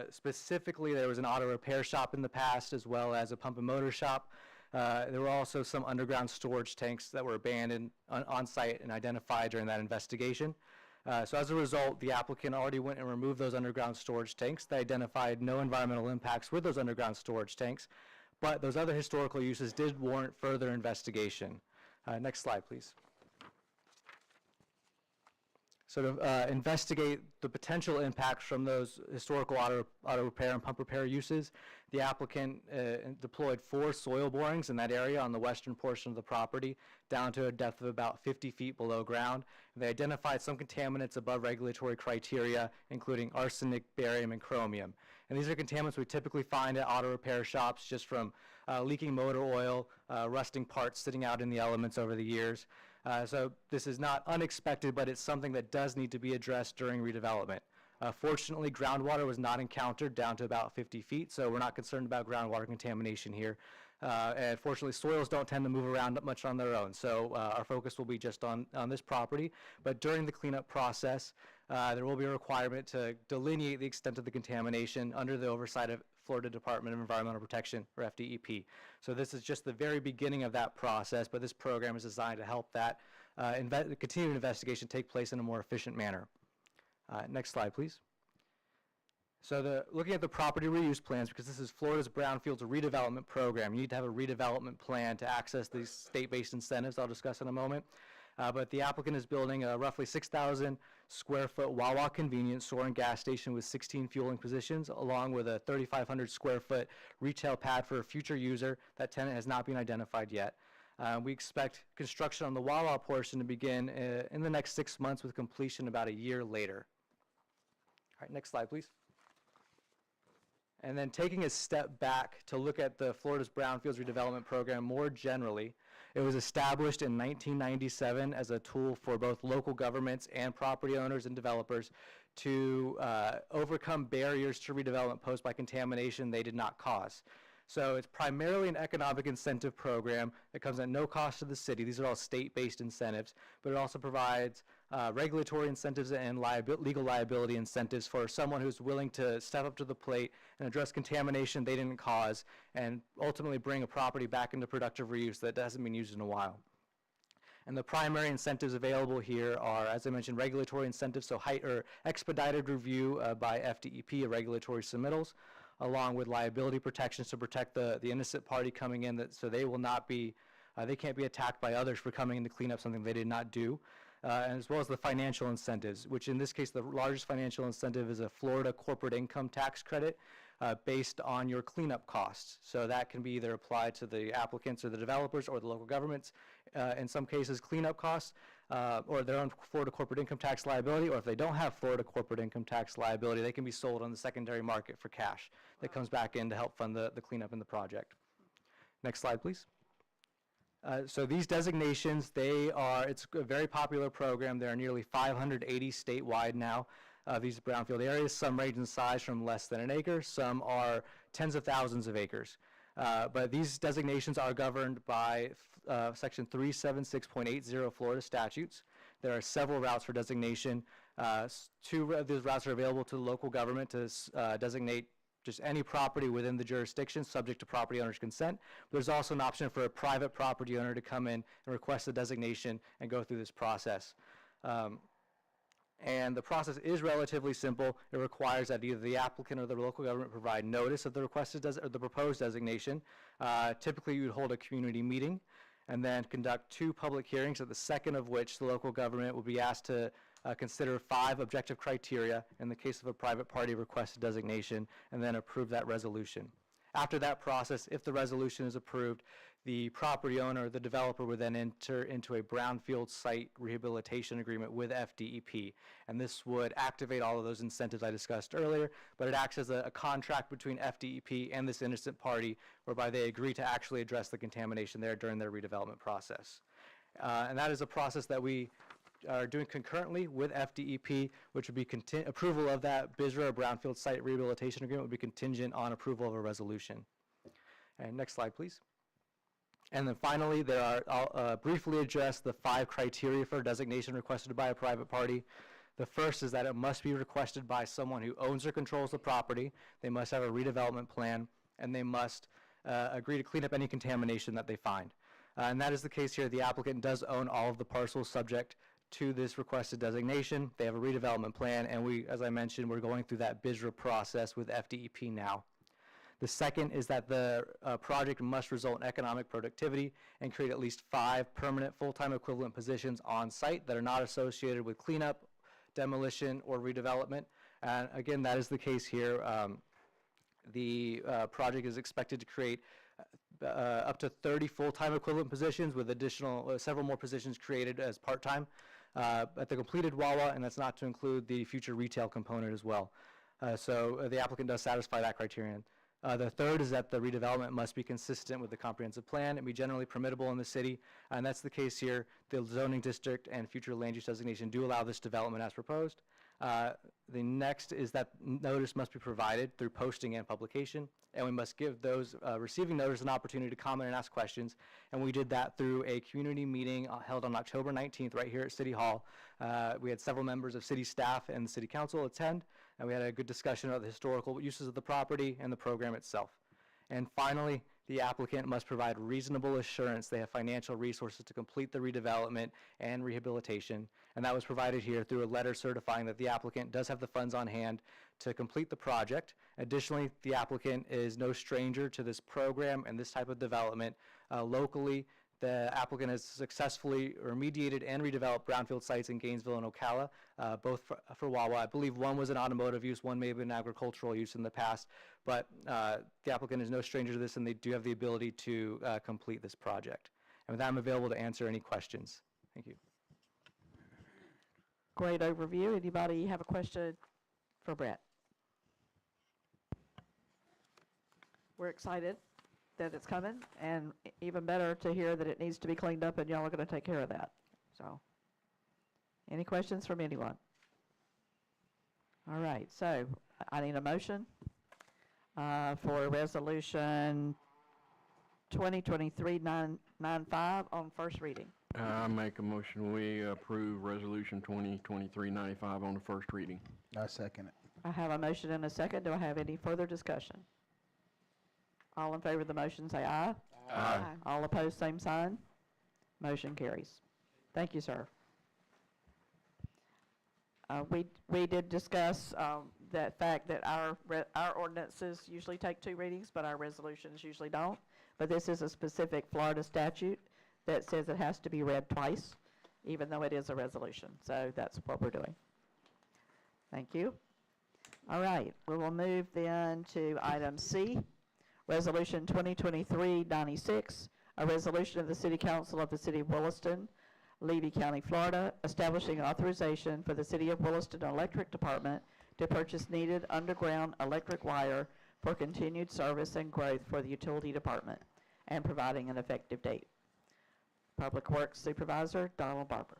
Specifically, there was an auto repair shop in the past, as well as a pump and motor shop. There were also some underground storage tanks that were abandoned on site and identified during that investigation. So as a result, the applicant already went and removed those underground storage tanks. They identified no environmental impacts with those underground storage tanks, but those other historical uses did warrant further investigation. Next slide, please. So to investigate the potential impacts from those historical auto repair and pump repair uses, the applicant deployed 4 soil borings in that area on the western portion of the property down to a depth of about 50 feet below ground. They identified some contaminants above regulatory criteria, including arsenic, barium, and chromium. And these are contaminants we typically find at auto repair shops just from leaking motor oil, rusting parts sitting out in the elements over the years. So this is not unexpected, but it's something that does need to be addressed during redevelopment. Fortunately, groundwater was not encountered down to about 50 feet, so we're not concerned about groundwater contamination here. And fortunately, soils don't tend to move around much on their own, so our focus will be just on this property. But during the cleanup process, there will be a requirement to delineate the extent of the contamination under the oversight of Florida Department of Environmental Protection, or FDEP. So this is just the very beginning of that process, but this program is designed to help that continued investigation take place in a more efficient manner. Next slide, please. So looking at the property reuse plans, because this is Florida's Brownfields redevelopment program, you need to have a redevelopment plan to access these state-based incentives I'll discuss in a moment. But the applicant is building a roughly 6,000 square foot Wawa convenience store and gas station with 16 fueling positions, along with a 3,500 square foot retail pad for a future user. That tenant has not been identified yet. We expect construction on the Wawa portion to begin in the next 6 months, with completion about a year later. All right, next slide, please. And then taking a step back to look at the Florida's Brownfields redevelopment program more generally, it was established in 1997 as a tool for both local governments and property owners and developers to overcome barriers to redevelopment posed by contamination they did not cause. So it's primarily an economic incentive program that comes at no cost to the city. These are all state-based incentives, but it also provides regulatory incentives and legal liability incentives for someone who's willing to step up to the plate and address contamination they didn't cause and ultimately bring a property back into productive reuse that hasn't been used in a while. And the primary incentives available here are, as I mentioned, regulatory incentives, so expedited review by FDEP of regulatory submittals, along with liability protections to protect the innocent party coming in, so they will not be, they can't be attacked by others for coming in to clean up something they did not do. As well as the financial incentives, which in this case, the largest financial incentive is a Florida corporate income tax credit based on your cleanup costs. So that can be either applied to the applicants or the developers or the local governments. In some cases, cleanup costs or their own Florida corporate income tax liability, or if they don't have Florida corporate income tax liability, they can be sold on the secondary market for cash that comes back in to help fund the cleanup in the project. Next slide, please. So these designations, it's a very popular program. There are nearly 580 statewide now. These brownfield areas, some range in size from less than an acre, some are tens of thousands of acres. But these designations are governed by Section 376.80 Florida statutes. There are several routes for designation. 2 of these routes are available to the local government to designate just any property within the jurisdiction subject to property owner's consent. There's also an option for a private property owner to come in and request a designation and go through this process. And the process is relatively simple. It requires that either the applicant or the local government provide notice of the requested or the proposed designation. Typically, you would hold a community meeting and then conduct 2 public hearings, at the second of which the local government will be asked to consider 5 objective criteria in the case of a private party requested designation, and then approve that resolution. After that process, if the resolution is approved, the property owner or the developer would then enter into a brownfield site rehabilitation agreement with FDEP. And this would activate all of those incentives I discussed earlier, but it acts as a contract between FDEP and this innocent party, whereby they agree to actually address the contamination there during their redevelopment process. And that is a process that we are doing concurrently with FDEP, which would be approval of that BISRA, Brownfield Site Rehabilitation Agreement, would be contingent on approval of a resolution. And next slide, please. And then finally, I'll briefly address the 5 criteria for designation requested by a private party. The first is that it must be requested by someone who owns or controls the property. They must have a redevelopment plan, and they must agree to clean up any contamination that they find. And that is the case here. The applicant does own all of the parcels subject to this requested designation. They have a redevelopment plan, and we, as I mentioned, we're going through that BISRA process with FDEP now. The second is that the project must result in economic productivity and create at least 5 permanent full-time equivalent positions on site that are not associated with cleanup, demolition, or redevelopment. And again, that is the case here. The project is expected to create up to 30 full-time equivalent positions with additional, several more positions created as part-time at the completed Wawa, and that's not to include the future retail component as well. So the applicant does satisfy that criterion. The third is that the redevelopment must be consistent with the comprehensive plan and be generally permittable in the city, and that's the case here. The zoning district and future land use designation do allow this development as proposed. The next is that notice must be provided through posting and publication, and we must give those receiving notice an opportunity to comment and ask questions, and we did that through a community meeting held on October 19th right here at City Hall. We had several members of city staff and the city council attend, and we had a good discussion about the historical uses of the property and the program itself. And finally, the applicant must provide reasonable assurance they have financial resources to complete the redevelopment and rehabilitation, and that was provided here through a letter certifying that the applicant does have the funds on hand to complete the project. Additionally, the applicant is no stranger to this program and this type of development. Locally, the applicant has successfully remediated and redeveloped brownfield sites in Gainesville and Ocala, both for Wawa. I believe one was an automotive use, one may have been agricultural use in the past, but the applicant is no stranger to this, and they do have the ability to complete this project. And with that, I'm available to answer any questions. Thank you. Great overview. Anybody have a question for Brett? We're excited that it's coming, and even better to hear that it needs to be cleaned up, and y'all are going to take care of that. So, any questions from anyone? All right, so I need a motion for Resolution 2023-995 on first reading. I make a motion, we approve Resolution 2023-95 on the first reading. I second it. I have a motion and a second. Do I have any further discussion? All in favor of the motion, say aye. Aye. All opposed, same sign. Motion carries. Thank you, sir. We did discuss that fact that our ordinances usually take 2 readings, but our resolutions usually don't. But this is a specific Florida statute that says it has to be read twice, even though it is a resolution. So that's what we're doing. Thank you. All right, we will move then to item C. Resolution 2023-96, a resolution of the City Council of the City of Williston, Levy County, Florida, establishing authorization for the City of Williston Electric Department to purchase needed underground electric wire for continued service and growth for the Utility Department, and providing an effective date. Public Works Supervisor Donald Barber.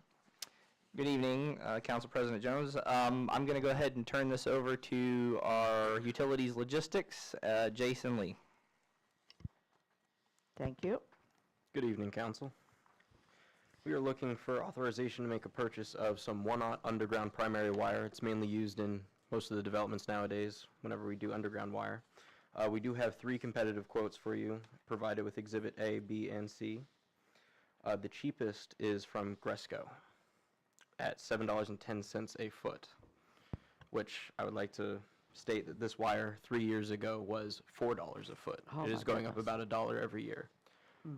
Good evening, Council President Jones. I'm going to go ahead and turn this over to our Utilities Logistics, Jason Lee. Thank you. Good evening, Council. We are looking for authorization to make a purchase of some 1/0 underground primary wire. It's mainly used in most of the developments nowadays whenever we do underground wire. We do have 3 competitive quotes for you, provided with Exhibit A, B, and C. The cheapest is from Gresco at $7.10 a foot, which I would like to state that this wire 3 years ago was $4 a foot. Oh It is my going up goodness. about $1 every year.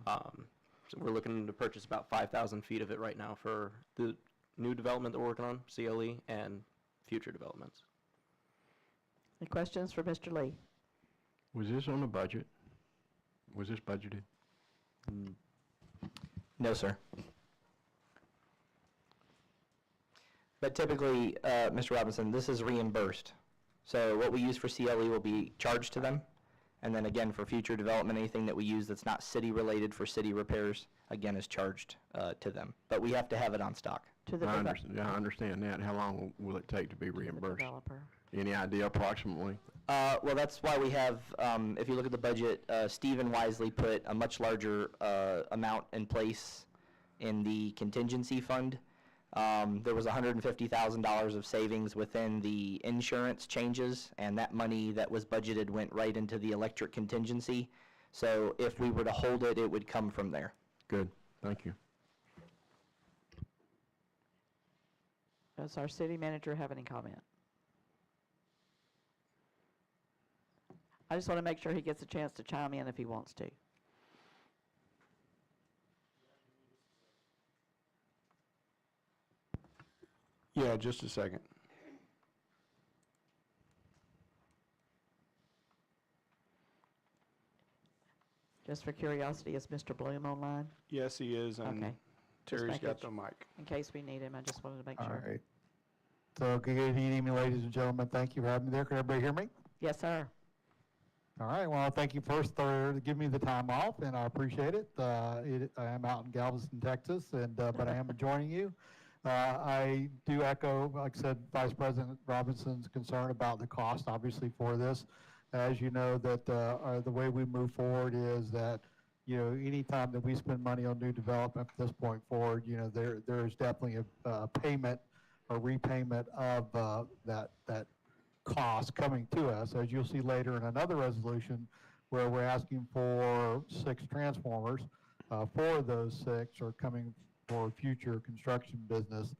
So we're looking to purchase about 5,000 feet of it right now for the new development that we're working on, CLE, and future developments. Any questions for Mr. Lee? Was this on the budget? Was this budgeted? No, sir. But typically, Mr. Robinson, this is reimbursed. So what we use for CLE will be charged to them. And then again, for future development, anything that we use that's not city-related for city repairs, again, is charged to them. But we have to have it on stock. To the I understand that. How long will it take to be reimbursed? developer. Any idea approximately? Well, that's why we have, if you look at the budget, Stephen wisely put a much larger amount in place in the contingency fund. There was $150,000 of savings within the insurance changes, and that money that was budgeted went right into the electric contingency. So if we were to hold it, it would come from there. Good, thank you. Does our city manager have any comment? I just want to make sure he gets a chance to chime in if he wants to. Yeah, just a second. Just for curiosity, is Mr. Bloom online? Yes, he is, and Okay. Terry's making got the mic. In case we need him, I just wanted to make All sure. right. So, good evening, ladies and gentlemen. Thank you for having me there. Can everybody hear me? Yes, sir. All right. Well, thank you first for giving me the time off, and I appreciate it. I am out in Galveston, Texas, and but I am joining you. I do echo, like I said, Vice President Robinson's concern about the cost, obviously, for this. As you know, that the way we move forward is that, you know, anytime that we spend money on new development from this point forward, you know, there is definitely a payment or repayment of that cost coming to us, as you'll see later in another resolution where we're asking for 6 transformers. 4 of those 6 are coming for future construction business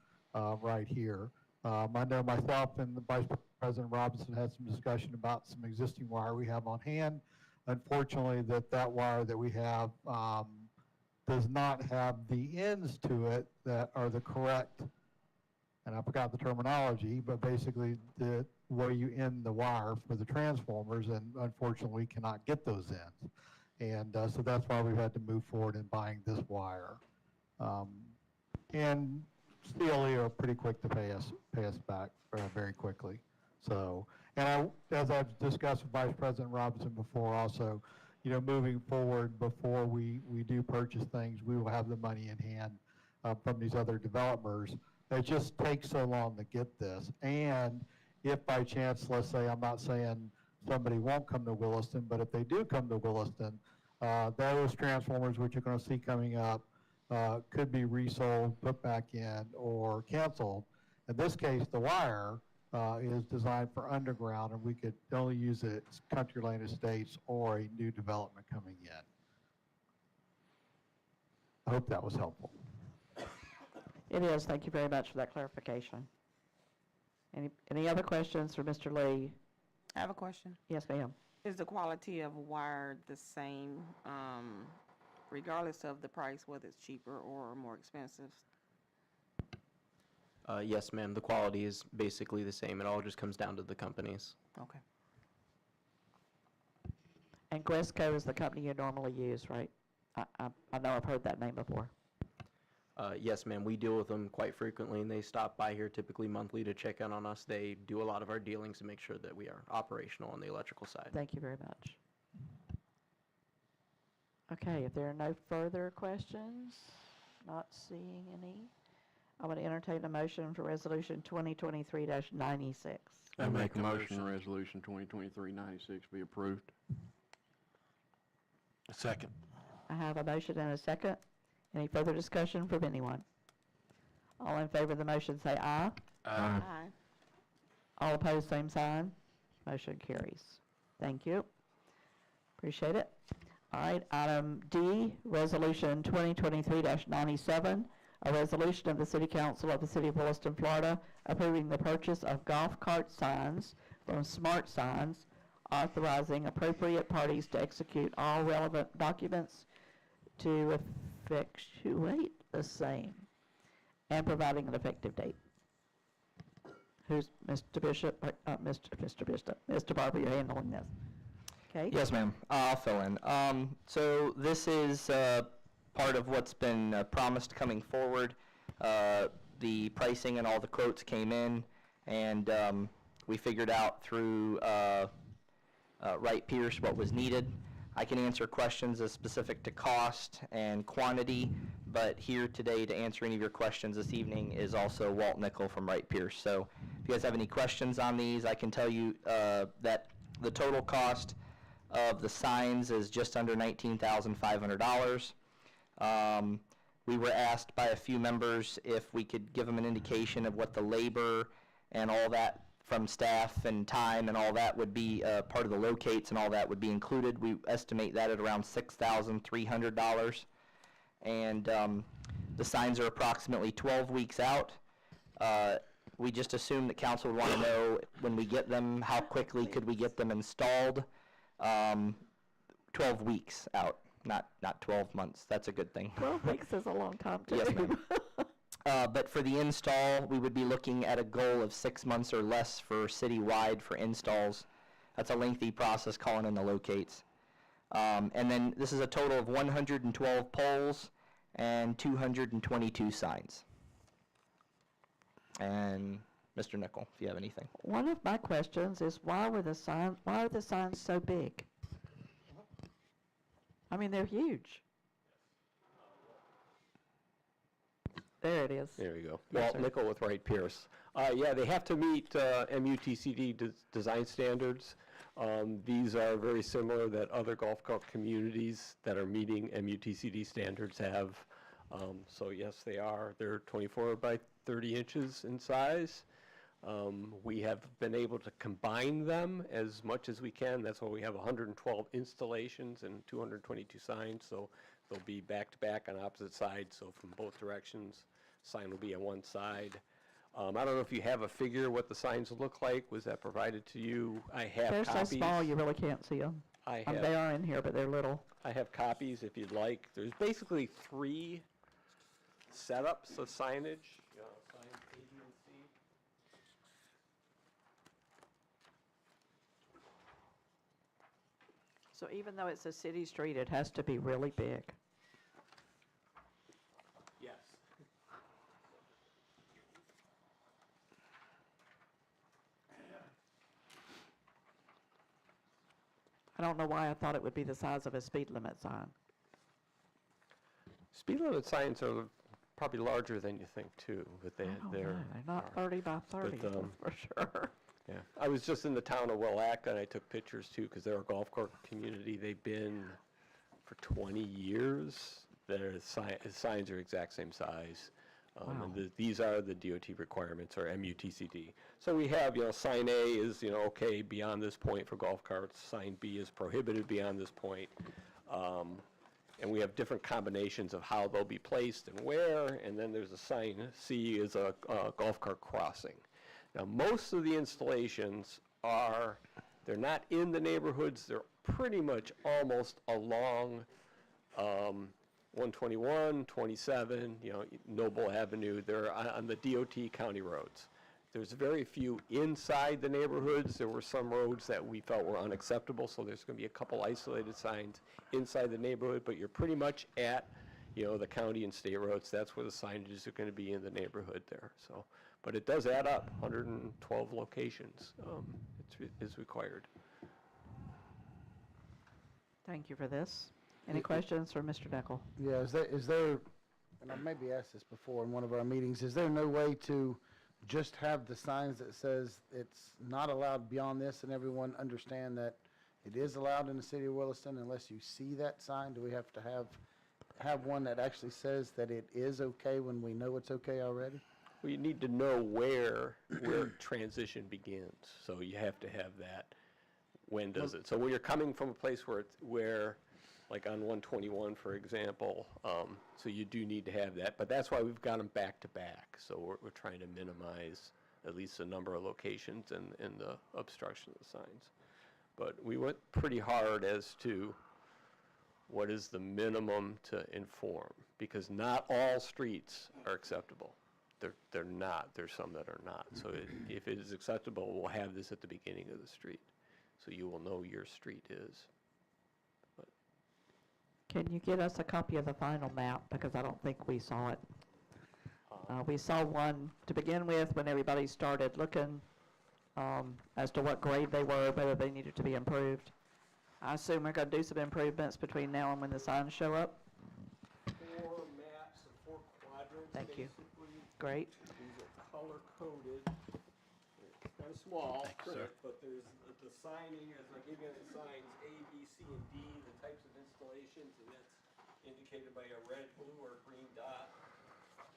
right here. I know myself and the Vice President Robinson had some discussion about some existing wire we have on hand. Unfortunately, that wire that we have does not have the ends to it that are the correct, and I forgot the terminology, but basically the way you end the wire for the transformers, and unfortunately cannot get those ends. And so that's why we've had to move forward in buying this wire. And CLE are pretty quick to pay us back very quickly. So, and as I've discussed with Vice President Robinson before also, you know, moving forward, before we do purchase things, we will have the money in hand from these other developers. It just takes so long to get this. And if by chance, let's say, I'm not saying somebody won't come to Williston, but if they do come to Williston, those transformers which you're going to see coming up could be resold, put back in, or canceled. In this case, the wire is designed for underground, and we could only use it at Country Lane Estates or a new development coming in. I hope that was helpful. It is. Thank you very much for that clarification. Any other questions for Mr. Lee? I have a question. Yes, ma'am. Is the quality of wire the same, regardless of the price, whether it's cheaper or more expensive? Yes, ma'am, the quality is basically the same. It all just comes down to the companies. Okay. And Guesco is the company you normally use, right? I know I've heard that name before. Yes, ma'am, we deal with them quite frequently, and they stop by here typically monthly to check in on us. They do a lot of our dealings to make sure that we are operational on the electrical side. Thank you very much. Okay, if there are no further questions, not seeing any, I would entertain a motion for Resolution 2023-96. I make a motion Resolution 2023-96 be approved. A second. I have a motion and a second. Any further discussion from anyone? All in favor of the motion say aye. Aye. All opposed, same sign. Motion carries. Thank you. Appreciate it. All right, item D, Resolution 2023-97, a resolution of the City Council of the City of Williston, Florida, approving the purchase of golf cart signs from Smart Signs, authorizing appropriate parties to execute all relevant documents to effectuate the same, and providing an effective date. Who's Mr. Bishop? Mr. Bishop. Mr. Barber, you're handling this. Okay. Yes, ma'am. I'll fill in. So this is part of what's been promised coming forward. The pricing and all the quotes came in, and we figured out through Wright Pierce what was needed. I can answer questions as specific to cost and quantity, but here today to answer any of your questions this evening is also Walt Nickel from Wright Pierce. So if you guys have any questions on these, I can tell you that the total cost of the signs is just under $19,500. We were asked by a few members if we could give them an indication of what the labor and all that from staff and time and all that would be part of the locates and all that would be included. We estimate that at around $6,300. And the signs are approximately 12 weeks out. We just assume that council would want to know when we get them, how quickly could we get them installed? 12 weeks out, not 12 months. That's a good thing. 12 weeks is a long time, too. Yes, ma'am. But for the install, we would be looking at a goal of 6 months or less for citywide for installs. That's a lengthy process calling in the locates. And then this is a total of 112 poles and 222 signs. And Mr. Nickel, if you have anything. One of my questions is why are the signs so big? I mean, they're huge. There it is. There we go. Yes, Walt sir. Nickel with Wright Pierce. Yeah, they have to meet MUTCD design standards. These are very similar that other golf cart communities that are meeting MUTCD standards have. So yes, they are. They're 24 by 30 inches in size. We have been able to combine them as much as we can. That's why we have 112 installations and 222 signs. So they'll be back to back on opposite sides. So from both directions, sign will be on one side. I don't know if you have a figure what the signs look like. Was that provided to you? I have They're copies. so small you really can't see them. I have. They are in here, but they're little. I have copies if you'd like. There's basically 3 setups of signage. Signs A, B, and C. So even though it's a city street, it has to be really big. Yes. I don't know why I thought it would be the size of a speed limit sign. Speed limit signs are probably larger than you think too, but They're not 30 by 30 for sure. Yeah, I was just in the town of Willaca and I took pictures too because they're a golf cart community. They've been for 20 years. Their signs are exact same size. And these are the DOT requirements, or MUTCD. So we have, sign A is, okay beyond this point for golf carts. Sign B is prohibited beyond this point. And we have different combinations of how they'll be placed and where. And then there's a sign C is a golf cart crossing. Now, most of the installations they're not in the neighborhoods. They're pretty much almost along 121, 27, Noble Avenue. They're on the DOT county roads. There's very few inside the neighborhoods. There were some roads that we felt were unacceptable, so there's going to be a couple isolated signs inside the neighborhood, but you're pretty much at, the county and state roads. That's where the signages are going to be in the neighborhood there. So, but it does add up, 112 locations is required. Thank you for this. Any questions for Mr. Deckel? Yeah, is there, and I maybe asked this before in one of our meetings, is there no way to just have the signs that says it's not allowed beyond this and everyone understand that it is allowed in the city of Williston unless you see that sign? Do we have to have one that actually says that it is okay when we know it's okay already? Well, you need to know where transition begins. So you have to have that. When does it? So when you're coming from a place where like on 121, for example, so you do need to have that. But that's why we've got them back to back. So we're trying to minimize at least the number of locations and the obstruction of the signs. But we went pretty hard as to what is the minimum to inform, because not all streets are acceptable. They're not. There's some that are not. So if it is acceptable, we'll have this at the beginning of the street, so you will know your street is. Can you get us a copy of the final map? Because I don't think we saw it. We saw one to begin with when everybody started looking as to what grade they were, whether they needed to be improved. I assume we're gonna do some improvements between now and when the signs show up? 4 maps and 4 quadrants. Thank you. basically. Great. These are color-coded. It's kind of small print, but there's the signing, as I give you the signs, A, B, C, and D, the types of installations, and that's indicated by a red, blue, or green dot.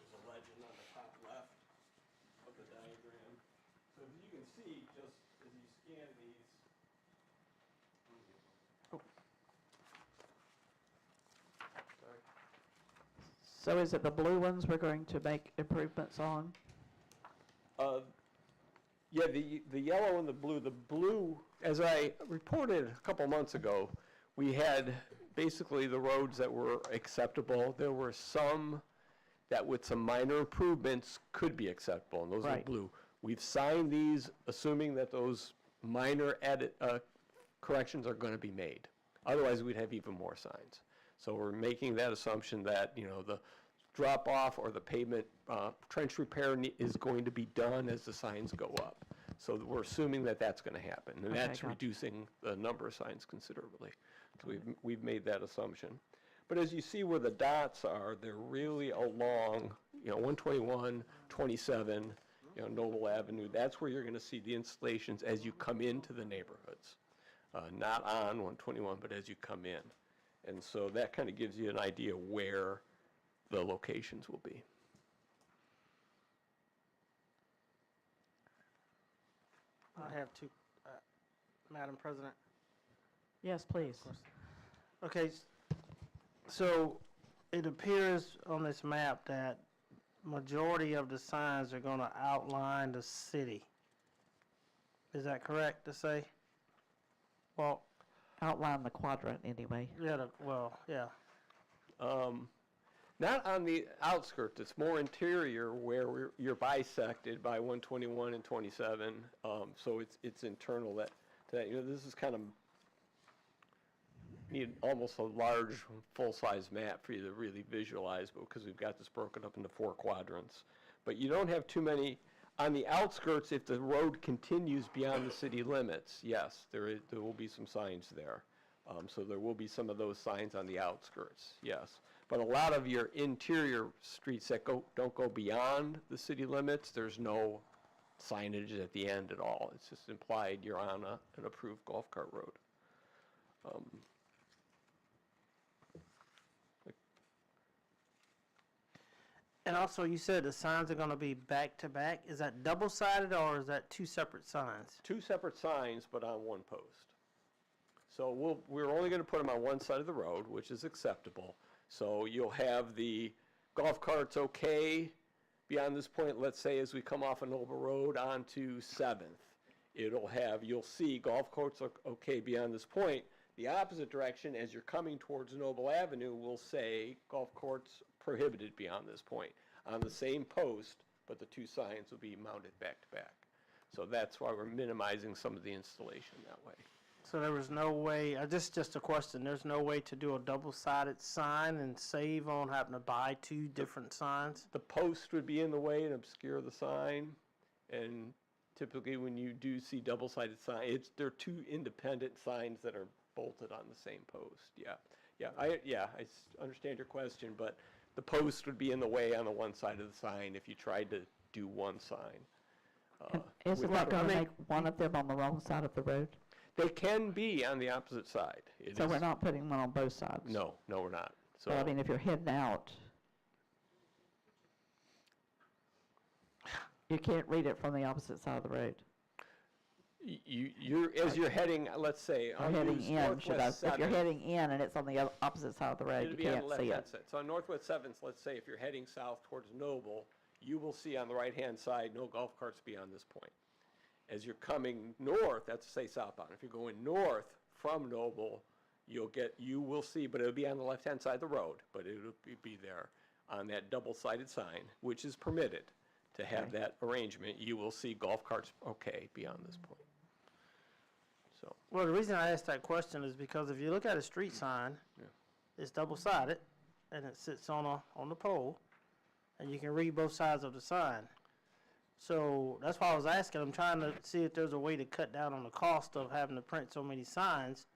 There's a legend on the top left of the diagram. So as you can see, just as you scan these, So is it the blue ones we're going to make improvements on? yeah, the yellow and the blue, as I reported a couple months ago, we had basically the roads that were acceptable. There were some that with some minor improvements could be acceptable, and those are Right. blue. We've signed these assuming that those minor corrections are going to be made. Otherwise, we'd have even more signs. So we're making that assumption that, you know, the drop-off or the pavement trench repair is going to be done as the signs go up. So we're assuming that that's going to happen, and Okay, that's got it. reducing the number of signs considerably. So we've made that assumption. But as you see where the dots are, they're really along, you know, 121, 27, you know, Noble Avenue. That's where you're going to see the installations as you come into the neighborhoods. Not on 121, but as you come in. And so that kind of gives you an idea where the locations will be. I have two, Madam President. Yes, please. Okay, so it appears on this map that majority of the signs are gonna outline the city. Is that correct to say? Well, Outline the quadrant anyway. yeah, yeah. Not on the outskirts, it's more interior where you're bisected by 121 and 27. So it's internal that, you know, this is kind of, need almost a large, full-size map for you to really visualize, but because we've got this broken up into 4 quadrants. But you don't have too many, on the outskirts, if the road continues beyond the city limits, yes, there will be some signs there. So there will be some of those signs on the outskirts, yes. But a lot of your interior streets that don't go beyond the city limits, there's no signage at the end at all. It's just implied you're on an approved golf cart road. And also, you said the signs are gonna be back to back. Is that double-sided or is that 2 separate signs? 2 separate signs, but on 1 post. So we're only going to put them on one side of the road, which is acceptable. So you'll have the golf carts okay beyond this point, let's say as we come off of Noble Road onto 7th. You'll see golf carts are okay beyond this point. The opposite direction, as you're coming towards Noble Avenue, will say golf carts prohibited beyond this point on the same post, but the 2 signs will be mounted back to back. So that's why we're minimizing some of the installation that way. So there was no way, just a question, there's no way to do a double-sided sign and save on having to buy 2 different signs? The post would be in the way and obscure the sign, and typically when you do see double-sided signs, they're 2 independent signs that are bolted on the same post, yeah. I understand your question, but the post would be in the way on the one side of the sign if you tried to do one sign. Isn't that going to make one of them on the wrong side of the road? They can be on the opposite side. So we're not putting one on both sides? No, we're not. So But I mean, if you're heading out, you can't read it from the opposite side of the road. as you're heading, let's say, Or heading in, if you're heading in and it's on the opposite side of the road, you It'll be on can't the see left-hand it. side. So on Northwest 7th, let's say if you're heading south towards Noble, you will see on the right-hand side, no golf carts beyond this point. As you're coming north, that's to say southbound. If you're going north from Noble, you will see, but it'll be on the left-hand side of the road, but it'll be there on that double-sided sign, which is permitted to have that arrangement. You will see golf carts okay beyond this point. So, Well, the reason I asked that question is because if you look at a street sign, it's double-sided, and it sits on the pole, and you can read both sides of the sign. So that's why I was asking. I'm trying to see if there's a way to cut down on the cost of having to print so many signs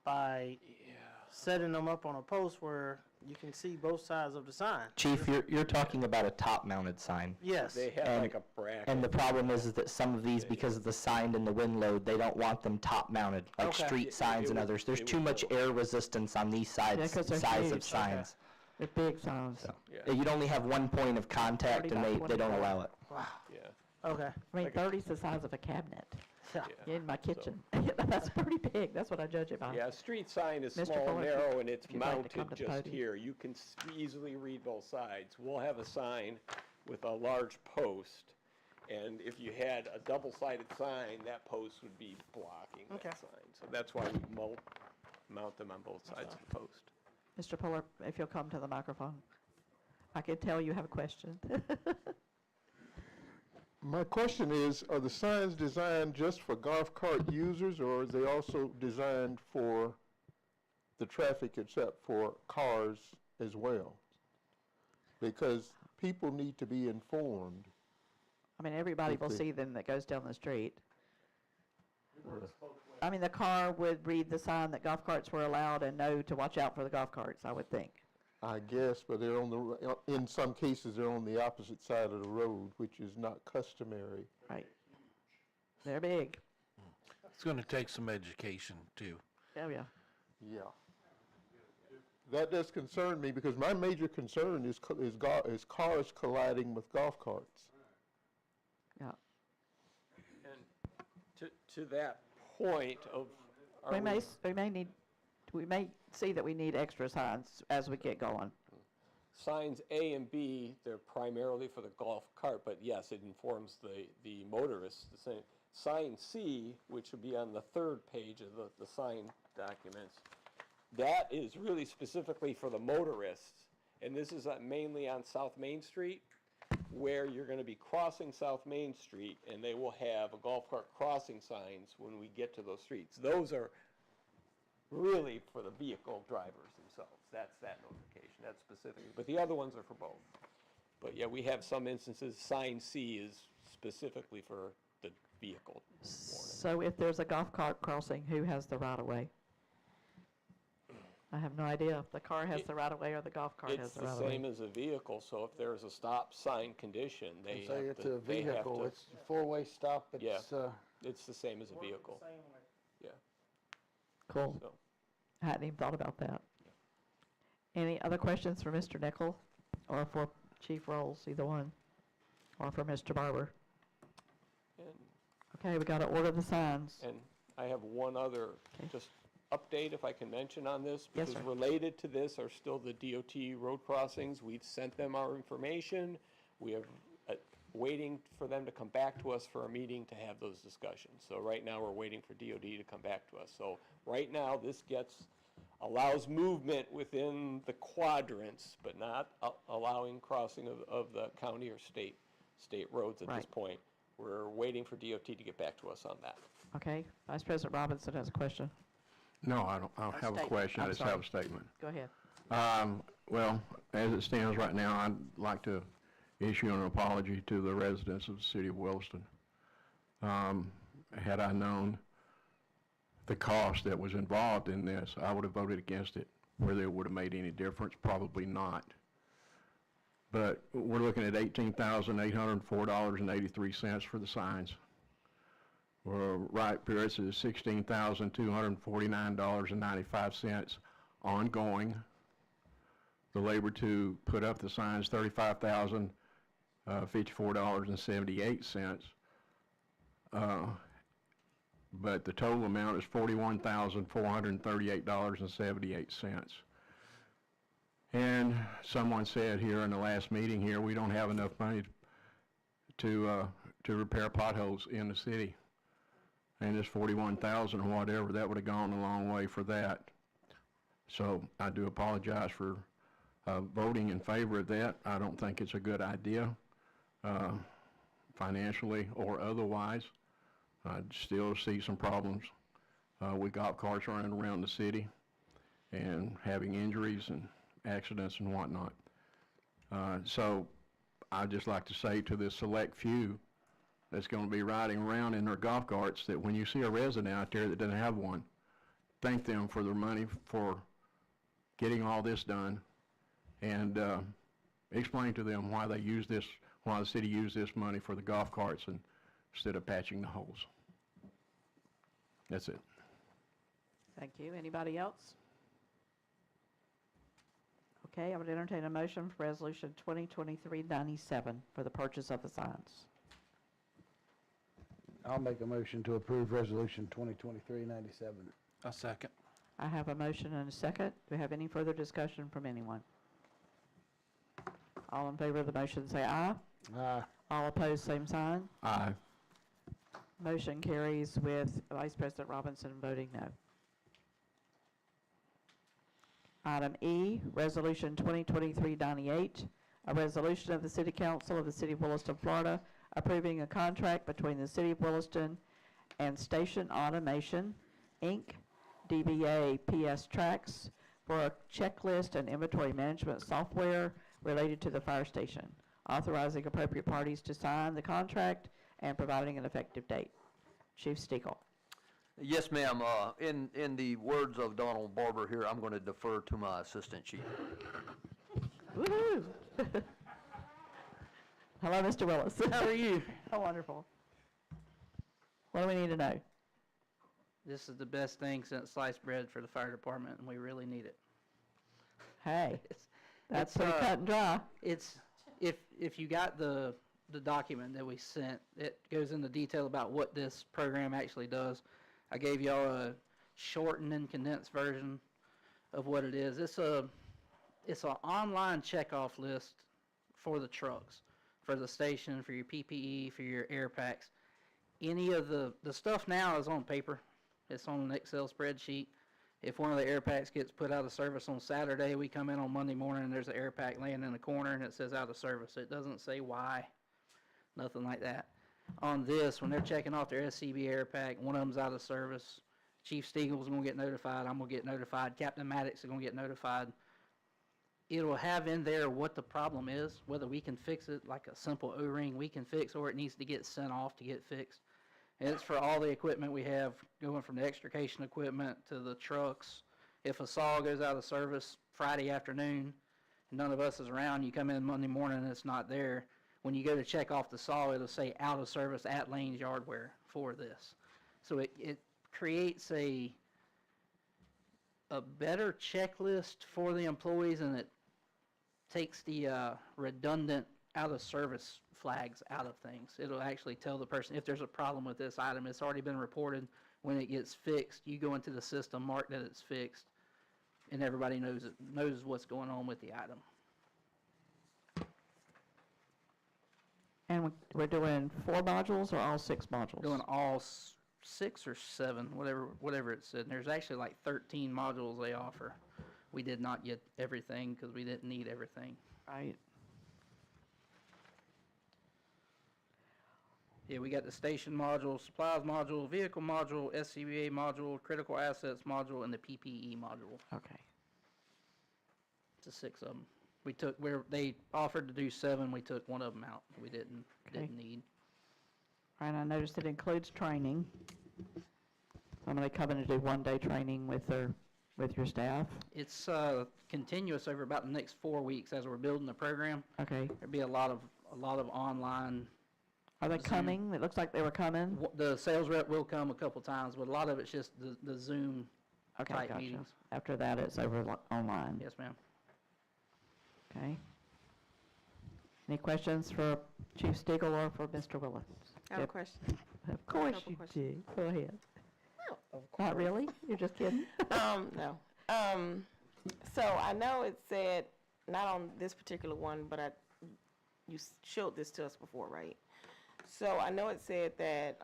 by setting them up on a post where you can see both sides of the sign. Chief, you're talking about a top-mounted sign. Yes. They have And- like a bracket. And the problem is that some of these, because of the sign and the wind load, they don't want them top-mounted, like Okay. street signs and others. There's too much air resistance on these sides, 'cause they're size of huge. signs. They're big signs. So, Yeah. you'd only have one point of contact, 30 and by they don't 24. allow it. Wow. Yeah. Okay. I mean, 30's the size of a cabinet Yeah. in my kitchen. That's pretty big. That's what I judge it by. Yeah, a street sign is Mr. small, Fuller, if you- narrow, and it's if you'd like to come mounted to the just podium. here. You can easily read both sides. We'll have a sign with a large post, and if you had a double-sided sign, that post would be blocking Okay. that sign. So that's why we mount them on both sides of the post. Mr. Puller, if you'll come to the microphone. I can tell you have a question. My question is, are the signs designed just for golf cart users, or are they also designed for the traffic except for cars as well? Because people need to be informed. I mean, everybody will Okay. see them that goes down the street. I mean, the car would read the sign that golf carts were allowed and know to watch out for the golf carts, I would think. I guess, but they're on the, in some cases, they're on the opposite side of the road, which is not customary. Right. They're big. It's going to take some education, too. Oh, yeah. Yeah. That does concern me, because my major concern is cars colliding with golf carts. Yeah. And to that point of, are We may see that we need extra signs as we get going. signs A and B, they're primarily for the golf cart, but yes, it informs the motorists the same. Sign C, which would be on the third page of the sign documents, that is really specifically for the motorists. And this is mainly on South Main Street, where you're going to be crossing South Main Street, and they will have a golf cart crossing signs when we get to those streets. Those are really for the vehicle drivers themselves. That's that notification, that's specifically. But the other ones are for both. But yeah, we have some instances, sign C is specifically for the vehicle warning. So if there's a golf cart crossing, who has the right of way? I have no idea if the car has the right of way or the golf cart has It's the the right of way. same as a vehicle, so if there's a stop sign condition, they Say have it's to, a they have vehicle, to. it's four-way stop, Yeah. it's, It's the same as a vehicle. Yeah. Cool. So, I hadn't even thought about that. Any other questions for Mr. Nickel or for Chief Rolls, either one? Or for Mr. Barber? and Okay, we got to order the signs. And I have one other just update, if I can mention on this. Yes, Because sir. related to this are still the DOT road crossings. We've sent them our information. We are waiting for them to come back to us for a meeting to have those discussions. So right now, we're waiting for DOT to come back to us. So right now, this allows movement within the quadrants, but not allowing crossing of the county or state roads at this Right. point. We're waiting for DOT to get back to us on that. Okay, Vice President Robinson has a question. No, I don't have a statement. question, I I'm just have sorry. a statement. Go ahead. Well, as it stands right now, I'd like to issue an apology to the residents of the city of Williston. Had I known the cost that was involved in this, I would have voted against it. Whether it would have made any difference, probably not. But we're looking at $18,804.83 for the signs. Right, Pierce is $16,249.95 ongoing. The labor to put up the signs, $35,054.78. But the total amount is $41,438.78. And someone said here in the last meeting here, we don't have enough money to repair potholes in the city. And this 41,000 or whatever, that would have gone a long way for that. So I do apologize for voting in favor of that. I don't think it's a good idea, financially or otherwise. I still see some problems with golf carts running around the city and having injuries and accidents and whatnot. So I'd just like to say to this select few that's going to be riding around in their golf carts that when you see a resident out there that doesn't have one, thank them for their money for getting all this done, and explain to them why they use this, why the city used this money for the golf carts instead of patching the holes. That's it. Thank you. Anybody else? Okay, I would entertain a motion for Resolution 2023-97 for the purchase of the signs. I'll make a motion to approve Resolution 2023-97. A second. I have a motion and a second. Do we have any further discussion from anyone? All in favor of the motion say aye. Aye. All opposed, same sign. Aye. Motion carries with Vice President Robinson voting no. Item E, Resolution 2023-98, a resolution of the City Council of the City of Williston, Florida, approving a contract between the City of Williston and Station Automation, Inc., DBA PS Tracks, for a checklist and inventory management software related to the fire station, authorizing appropriate parties to sign the contract and providing an effective date. Chief Stiegel. Yes, ma'am. In the words of Donald Barber here, I'm going to defer to my assistant chief. Woohoo! Hello, Mr. Willis. How are you? Oh, wonderful. What do we need to know? This is the best thing since sliced bread for the fire department, and we really need it. Hey, that's It's, pretty cut and dry. It's, if you got the document that we sent, it goes into detail about what this program actually does. I gave y'all a shortened and condensed version of what it is. It's an online checkoff list for the trucks, for the station, for your PPE, for your air packs. Any of the stuff now is on paper. It's on an Excel spreadsheet. If one of the air packs gets put out of service on Saturday, we come in on Monday morning and there's an air pack laying in the corner and it says out of service. It doesn't say why, nothing like that. On this, when they're checking off their SCB air pack, one of them's out of service. Chief Stiegel's going to get notified. I'm going to get notified. Captain Maddox is going to get notified. It'll have in there what the problem is, whether we can fix it, like a simple O-ring we can fix, or it needs to get sent off to get fixed. And it's for all the equipment we have, going from the extrication equipment to the trucks. If a saw goes out of service Friday afternoon, and none of us is around, you come in Monday morning and it's not there. When you go to check off the saw, it'll say out of service at Lane's Yardware for this. So it creates a better checklist for the employees, and it takes the redundant out of service flags out of things. It'll actually tell the person if there's a problem with this item, it's already been reported. When it gets fixed, you go into the system, mark that it's fixed, and everybody knows what's going on with the item. And we're doing 4 modules or all 6 modules? Doing all 6 or 7, whatever it said. And there's actually like 13 modules they offer. We did not get everything because we didn't need everything. Right. Yeah, we got the station module, supplies module, vehicle module, SCBA module, critical assets module, and the PPE module. Okay. It's 6 of them. We took where they offered to do 7, we took 1 of them out. We didn't need. All right, I noticed it includes training. So I'm going to come in and do 1-day training with your staff. It's continuous over about the next 4 weeks as we're building the program. Okay. There'll be a lot of online. Are they coming? It looks like they were coming. The sales rep will come a couple times, but a lot of it's just the Zoom Okay, type gotcha. meetings. After that, it's over online. Yes, ma'am. Okay. Any questions for Chief Stiegel or for Mr. Willis? I have a Yep. question. Of course couple you questions. do. Go ahead. No, of Not really? You're just kidding? No. So I know it said, not on this particular one, but you showed this to us before, right? So I know it said that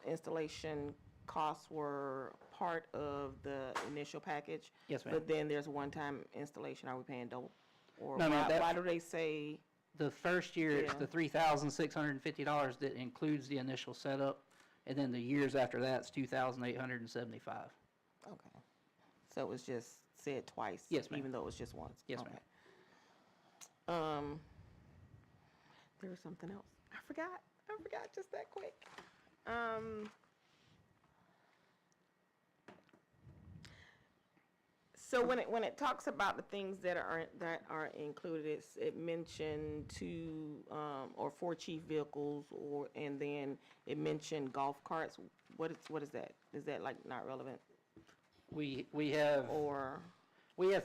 installation costs were part of the initial package. Yes, ma'am. But then there's one-time installation. Are we paying double? Or No, why, that- why do they say? The first year, it's Yeah. the $3,650 that includes the initial setup, and then the years after that, it's $2,875. Okay. So it was just said twice? Yes, ma'am. Even though it was just once? Yes, Okay. There was something else. I forgot just that quick. So when it talks about the things that are included, it mentioned 2 or 4 chief vehicles, and then it mentioned golf carts. What is that? Is that like not relevant? We have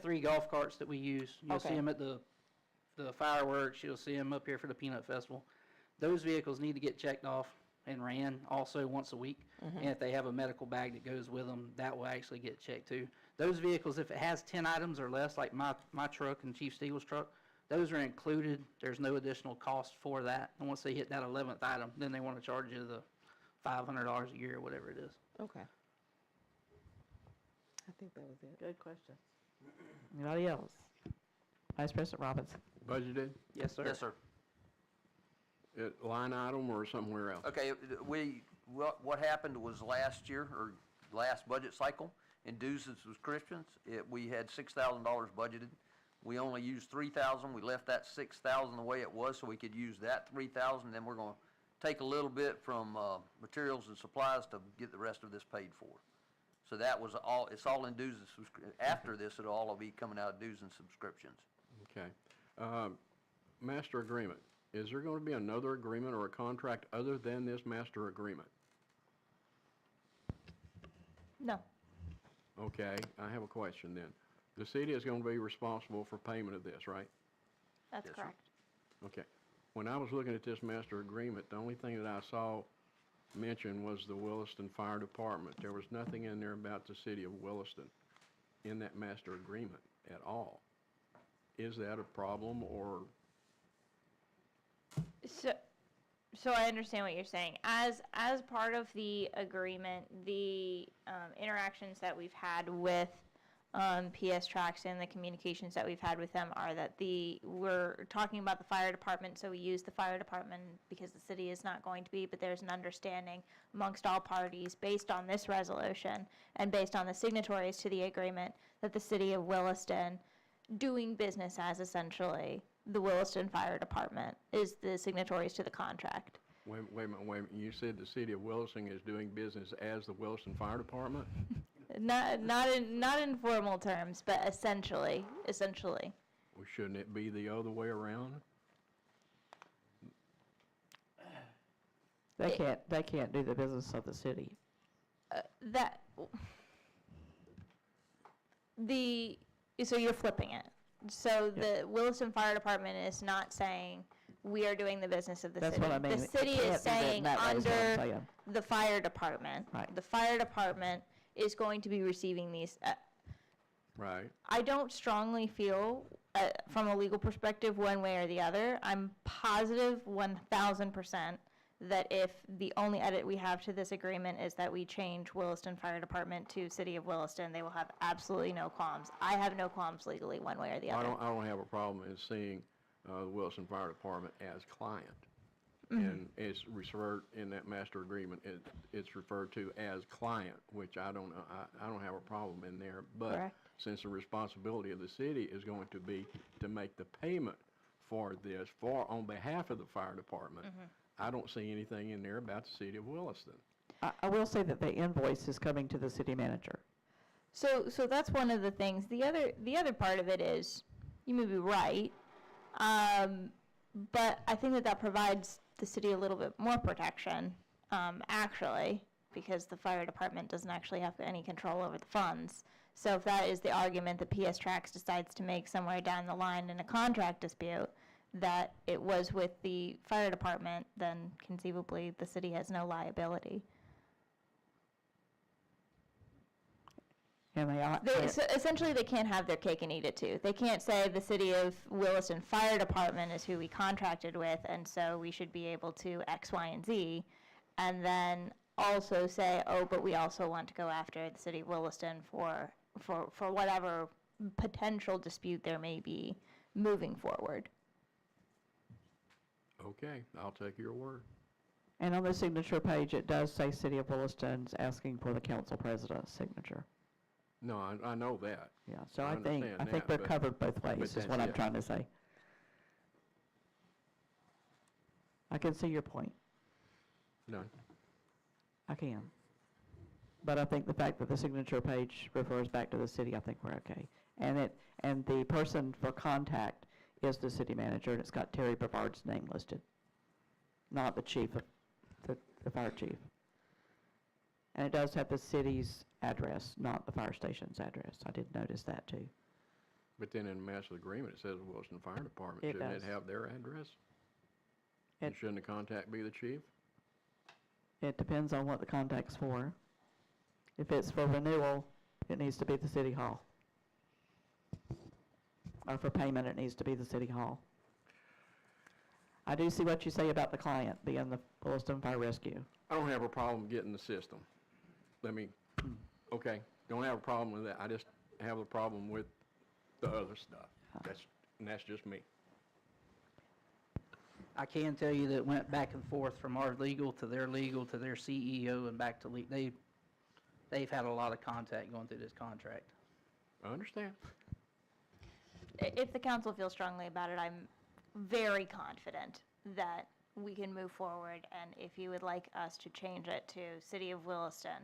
3 golf carts that we use. You'll see Okay. them at the fireworks. You'll see them up here for the Peanut Festival. Those vehicles need to get checked off and ran also once a week. Mhm. And if they have a medical bag that goes with them, that will actually get checked too. Those vehicles, if it has 10 items or less, like my truck and Chief Steagle's truck, those are included. There's no additional cost for that. And once they hit that 11th item, then they want to charge you the $500 a year or whatever it is. Okay. I think that was it. Good question. Anybody else? Vice President Robinson. Budgeted? Yes, sir. Yes, sir. Line item or somewhere else? Okay, what happened was last year, or last budget cycle, in dues and subscriptions, we had $6,000 budgeted. We only used $3,000. We left that $6,000 the way it was so we could use that $3,000. Then we're going to take a little bit from materials and supplies to get the rest of this paid for. So that was all, it's all in dues and subscriptions. After this, it'll all be coming out of dues and subscriptions. Okay. Master agreement. Is there going to be another agreement or a contract other than this master agreement? No. Okay, I have a question then. The city is going to be responsible for payment of this, right? That's correct. Okay. When I was looking at this master agreement, the only thing that I saw mentioned was the Williston Fire Department. There was nothing in there about the city of Williston in that master agreement at all. Is that a problem, or? So I understand what you're saying. As part of the agreement, the interactions that we've had with PS Tracks and the communications that we've had with them are that we're talking about the fire department, so we use the fire department because the city is not going to be, but there's an understanding amongst all parties based on this resolution and based on the signatories to the agreement that the city of Williston, doing business as essentially the Williston Fire Department, is the signatories to the contract. Wait a minute. You said the city of Williston is doing business as the Williston Fire Department? Not in formal terms, but essentially. Well, shouldn't it be the other way around? They can't do the business of the city. So you're flipping it. So the Williston Fire Department is not saying we are doing the business of the city. That's what I mean. The It city can't is be written saying that way is what I'm under saying. the fire department. Right. The fire department is going to be receiving these. Right. I don't strongly feel, from a legal perspective, one way or the other. I'm positive 1,000% that if the only edit we have to this agreement is that we change Williston Fire Department to City of Williston, they will have absolutely no qualms. I have no qualms legally, one way or the other. I don't have a problem in seeing the Williston Fire Department as client. Mhm. And it's referred in that master agreement, it's referred to as client, which I don't have a problem in there. But Correct. since the responsibility of the city is going to be to make the payment for this on behalf of the fire department, Mhm. I don't see anything in there about the city of Williston. I will say that the invoice is coming to the city manager. So that's one of the things. The other part of it is, you may be right, but I think that provides the city a little bit more protection, actually, because the fire department doesn't actually have any control over the funds. So if that is the argument that PS Tracks decides to make somewhere down the line in a contract dispute, that it was with the fire department, then conceivably the city has no liability. And Essentially, they can't have their cake and eat it too. They can't say the city of Williston Fire Department is who we contracted with, and so we should be able to X, Y, and Z, and then also say, oh, but we also want to go after the city of Williston for whatever potential dispute there may be moving forward. Okay, I'll take your word. And on the signature page, it does say City of Williston's asking for the council president's signature. No, I know that. Yeah, so I think understand that, we're but- covered both ways, is that's what I'm it. trying to say. I can see your point. None. I can. But I think the fact that the signature page refers back to the city, I think we're okay. And the person for contact is the city manager, and it's got Terry Brevard's name listed, not the chief of, the fire chief. And it does have the city's address, not the fire station's address. I did notice that too. But then in the master agreement, it says Wilson Fire Department. It Shouldn't does. it have their address? It- And shouldn't the contact be the chief? It depends on what the contact's for. If it's for renewal, it needs to be the city hall. Or for payment, it needs to be the city hall. I do see what you say about the client being the Williston Fire Rescue. I don't have a problem getting the system. Okay, don't have a problem with that. I just have a problem with the other stuff. That's just me. I can tell you that it went back and forth from our legal to their CEO and back to they've had a lot of contact going through this contract. I understand. If the council feels strongly about it, I'm very confident that we can move forward, and if you would like us to change it to City of Williston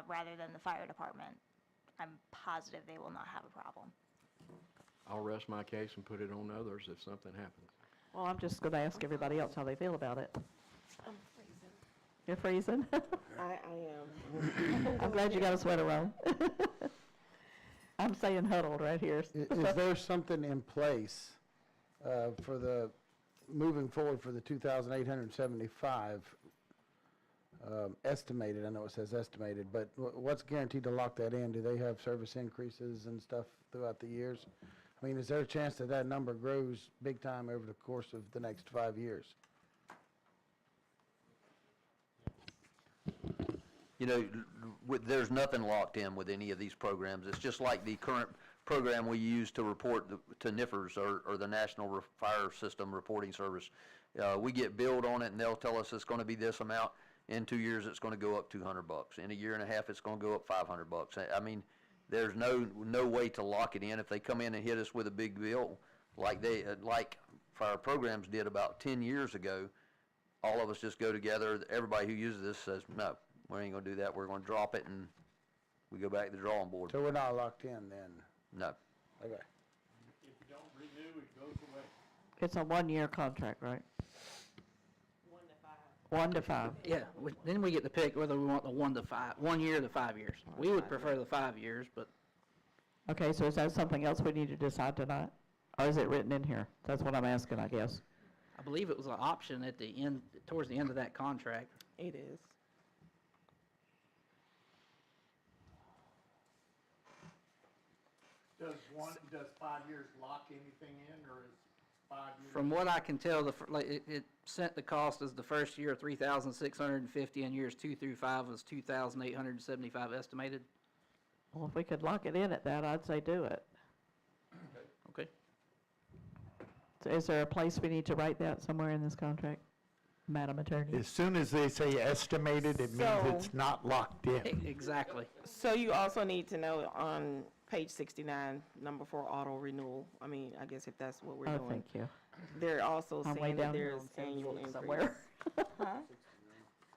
rather than the fire department, I'm positive they will not have a problem. I'll rest my case and put it on others if something happens. Well, I'm just going to ask everybody else how they feel about it. You're freezing? I am. I'm glad you got a sweater on. I'm saying huddled right here. Is there something in place for the, moving forward for the 2,875 estimated? I know it says estimated, but what's guaranteed to lock that in? Do they have service increases and stuff throughout the years? I mean, is there a chance that that number grows big time over the course of the next 5 years? You know, there's nothing locked in with any of these programs. It's just like the current program we use to report to NIFRS or the National Fire System Reporting Service. We get billed on it, and they'll tell us it's going to be this amount. In 2 years, it's going to go up $200. In a year and a half, it's going to go up $500. I mean, there's no way to lock it in. If they come in and hit us with a big bill, like fire programs did about 10 years ago, all of us just go together. Everybody who uses this says, no, we ain't going to do that. We're going to drop it, and we go back to the drawing board. So we're not locked in then? No. Okay. If you don't renew, it goes away. It's a one-year contract, right? 1 to 5. Yeah, then we get to pick whether we want the 1 to 5, 1 year to 5 years. We would prefer the 5 years, but Okay, so is that something else we need to decide tonight? Or is it written in here? That's what I'm asking, I guess. I believe it was an option at the end, towards the end of that contract. It is. Does 5 years lock anything in, or is 5 years? From what I can tell, it sent the cost as the first year $3,650, and years 2 through 5 was $2,875 estimated. Well, if we could lock it in at that, I'd say do it. Okay. So is there a place we need to write that somewhere in this contract, Madam Attorney? As soon as they say estimated, it means So- it's not locked in. Exactly. So you also need to know on page 69, number 4, auto renewal. I mean, I guess if that's what we're Oh, doing. thank you. They're also I'm way saying that down here there's on annual 78 increase. somewhere. Huh?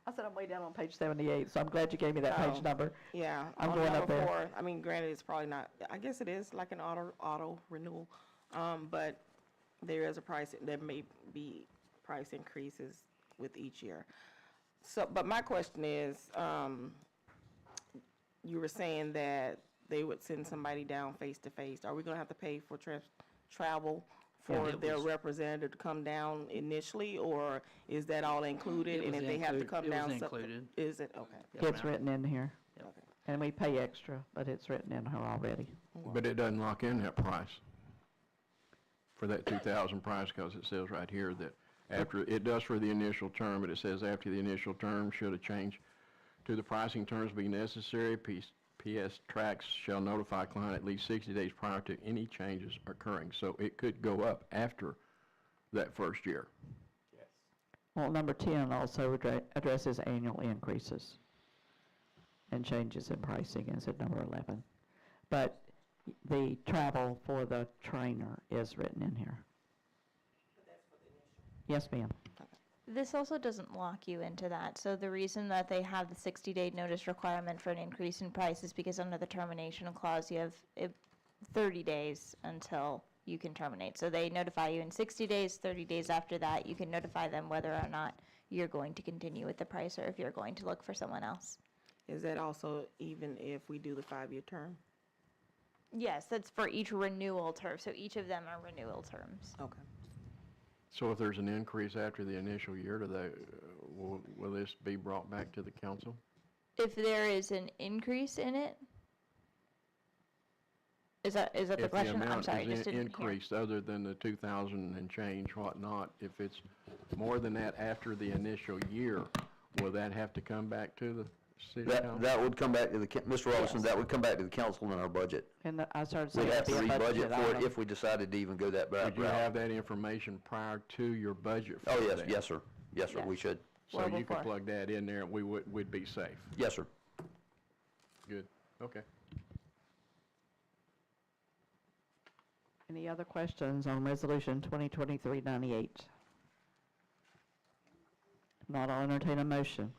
I said I'm way down on page 78, so I'm glad you gave me that Oh, page number. Yeah. I'm on going up number there. 4, I mean, granted, it's probably not, I guess it is like an auto renewal, but there is a price, there may be price increases with each year. So, but my question is, you were saying that they would send somebody down face to face. Are we gonna have to pay for travel for It their was- representative to come down initially, or is that all included? It And was if they have to come down, It was included. is it? Okay. It's written in here. Okay. And we pay extra, but it's written in here already. But it doesn't lock in that price for that 2,000 price, because it says right here that after, it does for the initial term, but it says after the initial term, should a change to the pricing terms be necessary, PS Tracks shall notify client at least 60 days prior to any changes occurring. So it could go up after that first year. Well, number 10 also addresses annual increases and changes in pricing, as at number 11. But the travel for the trainer is written in here. Yes, ma'am. This also doesn't lock you into that. So the reason that they have the 60-day notice requirement for an increase in price is because under the termination clause, you have 30 days until you can terminate. So they notify you in 60 days, 30 days after that, you can notify them whether or not you're going to continue with the price or if you're going to look for someone else. Is that also even if we do the 5-year term? Yes, that's for each renewal term. So each of them are renewal terms. Okay. So if there's an increase after the initial year, will this be brought back to the council? If there is an increase in it, is that the question? I'm sorry, I just If the didn't amount is hear. increased, other than the 2,000 and change, whatnot, if it's more than that after the initial year, will that have to come back to the city council? That would come back to the, Mr. Robinson, that would come back to the council in our budget. And I started saying We'd have to that'd be a re-budget budgeted for it item. if we decided to even go that route. Would you have that information prior to your budget? Oh, for yes, that? yes, sir. Yes, sir, we should. So Well, you could before. plug that in there and we'd be safe. Yes, sir. Good, okay. Any other questions on Resolution 2023-98? If not, I'll entertain a motion.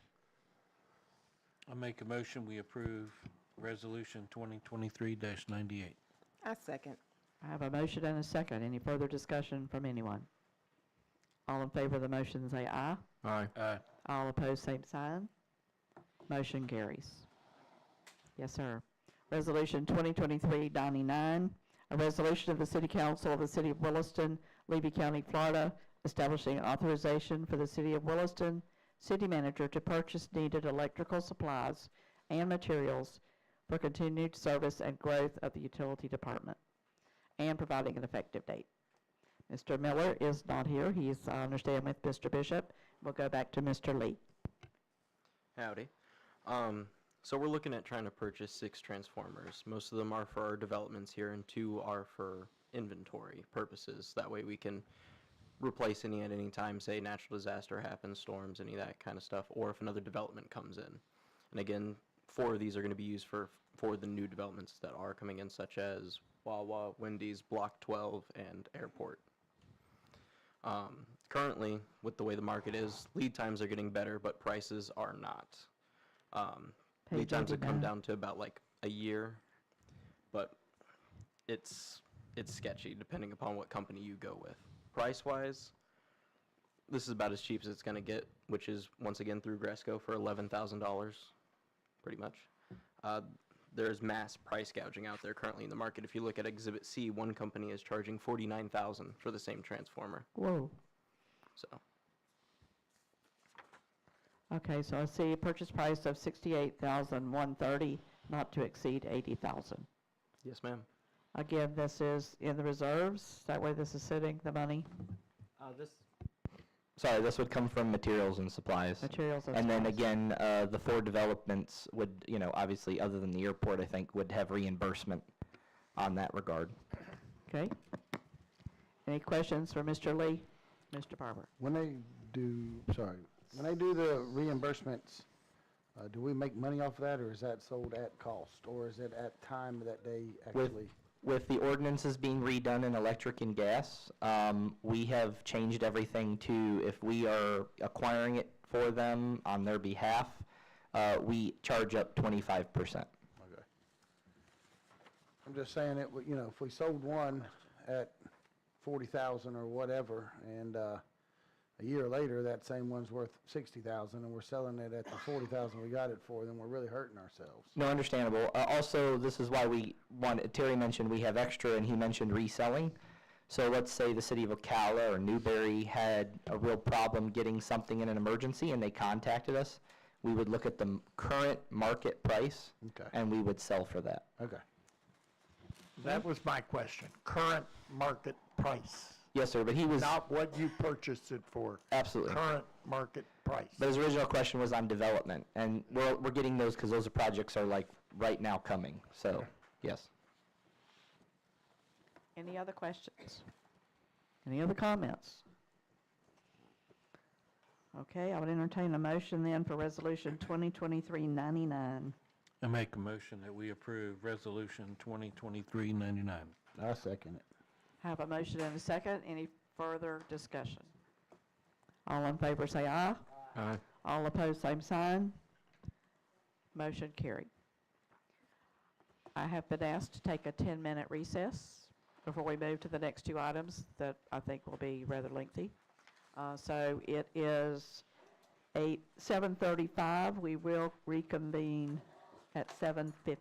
I make a motion, we approve Resolution 2023-98. I second. I have a motion and a second. Any further discussion from anyone? All in favor of the motion say aye. Aye. Aye. All opposed, same sign. Motion carries. Yes, sir. Resolution 2023-99, a resolution of the City Council of the City of Williston, Levy County, Florida, establishing authorization for the City of Williston City Manager to purchase needed electrical supplies and materials for continued service and growth of the Utility Department, and providing an effective date. Mr. Miller is not here. He's, I understand, with Mr. Bishop. We'll go back to Mr. Lee. Howdy. So we're looking at trying to purchase 6 transformers. Most of them are for our developments here, and 2 are for inventory purposes. That way we can replace any at any time, say natural disaster happens, storms, any of that kind of stuff, or if another development comes in. And again, 4 of these are going to be used for the new developments that are coming in, such as Wawa, Wendy's, Block 12, and Airport. Currently, with the way the market is, lead times are getting better, but prices are not. Lead times have come down to about like a year, but it's sketchy depending upon what company you go with. Price-wise, this is about as cheap as it's going to get, which is once again through Gresco for $11,000, pretty much. There's mass price gouging out there currently in the market. If you look at Exhibit C, one company is charging $49,000 for the same transformer. Whoa. So. Okay, so I see a purchase price of $68,130, not to exceed $80,000. Yes, ma'am. Again, this is in the reserves. That way this is sitting, the money, Sorry, this would come from materials and supplies. materials and And then supplies. again, the 4 developments would, obviously, other than the airport, I think, would have reimbursement on that regard. Okay. Any questions for Mr. Lee? Mr. Barber? When they do the reimbursements, do we make money off of that, or is that sold at cost, or is it at time that they actually? With the ordinances being redone in electric and gas, we have changed everything to, if we are acquiring it for them on their behalf, we charge up 25%. Okay. I'm just saying it, if we sold one at 40,000 or whatever, and a year later, that same one's worth 60,000, and we're selling it at the 40,000 we got it for, then we're really hurting ourselves. No, understandable. Also, this is why Terry mentioned we have extra, and he mentioned reselling. So let's say the city of Ocala or Newberry had a real problem getting something in an emergency, and they contacted us. We would look at the current market price, and we would sell for that. Okay. That was my question, current market price. Yes, sir, but he was... Not what you purchased it for. Absolutely. Current market price. But his original question was on development, and we're getting those because those projects are like right now coming, so, yes. Any other questions? Any other comments? Okay, I would entertain a motion then for Resolution 2023-99. I make a motion that we approve Resolution 2023-99. I second it. Have a motion and a second. Any further discussion? All in favor say aye. Aye. All opposed, same sign. Motion carried. I have been asked to take a 10-minute recess before we move to the next two items that I think will be rather lengthy. So it is 7:35. We will reconvene at 7:50.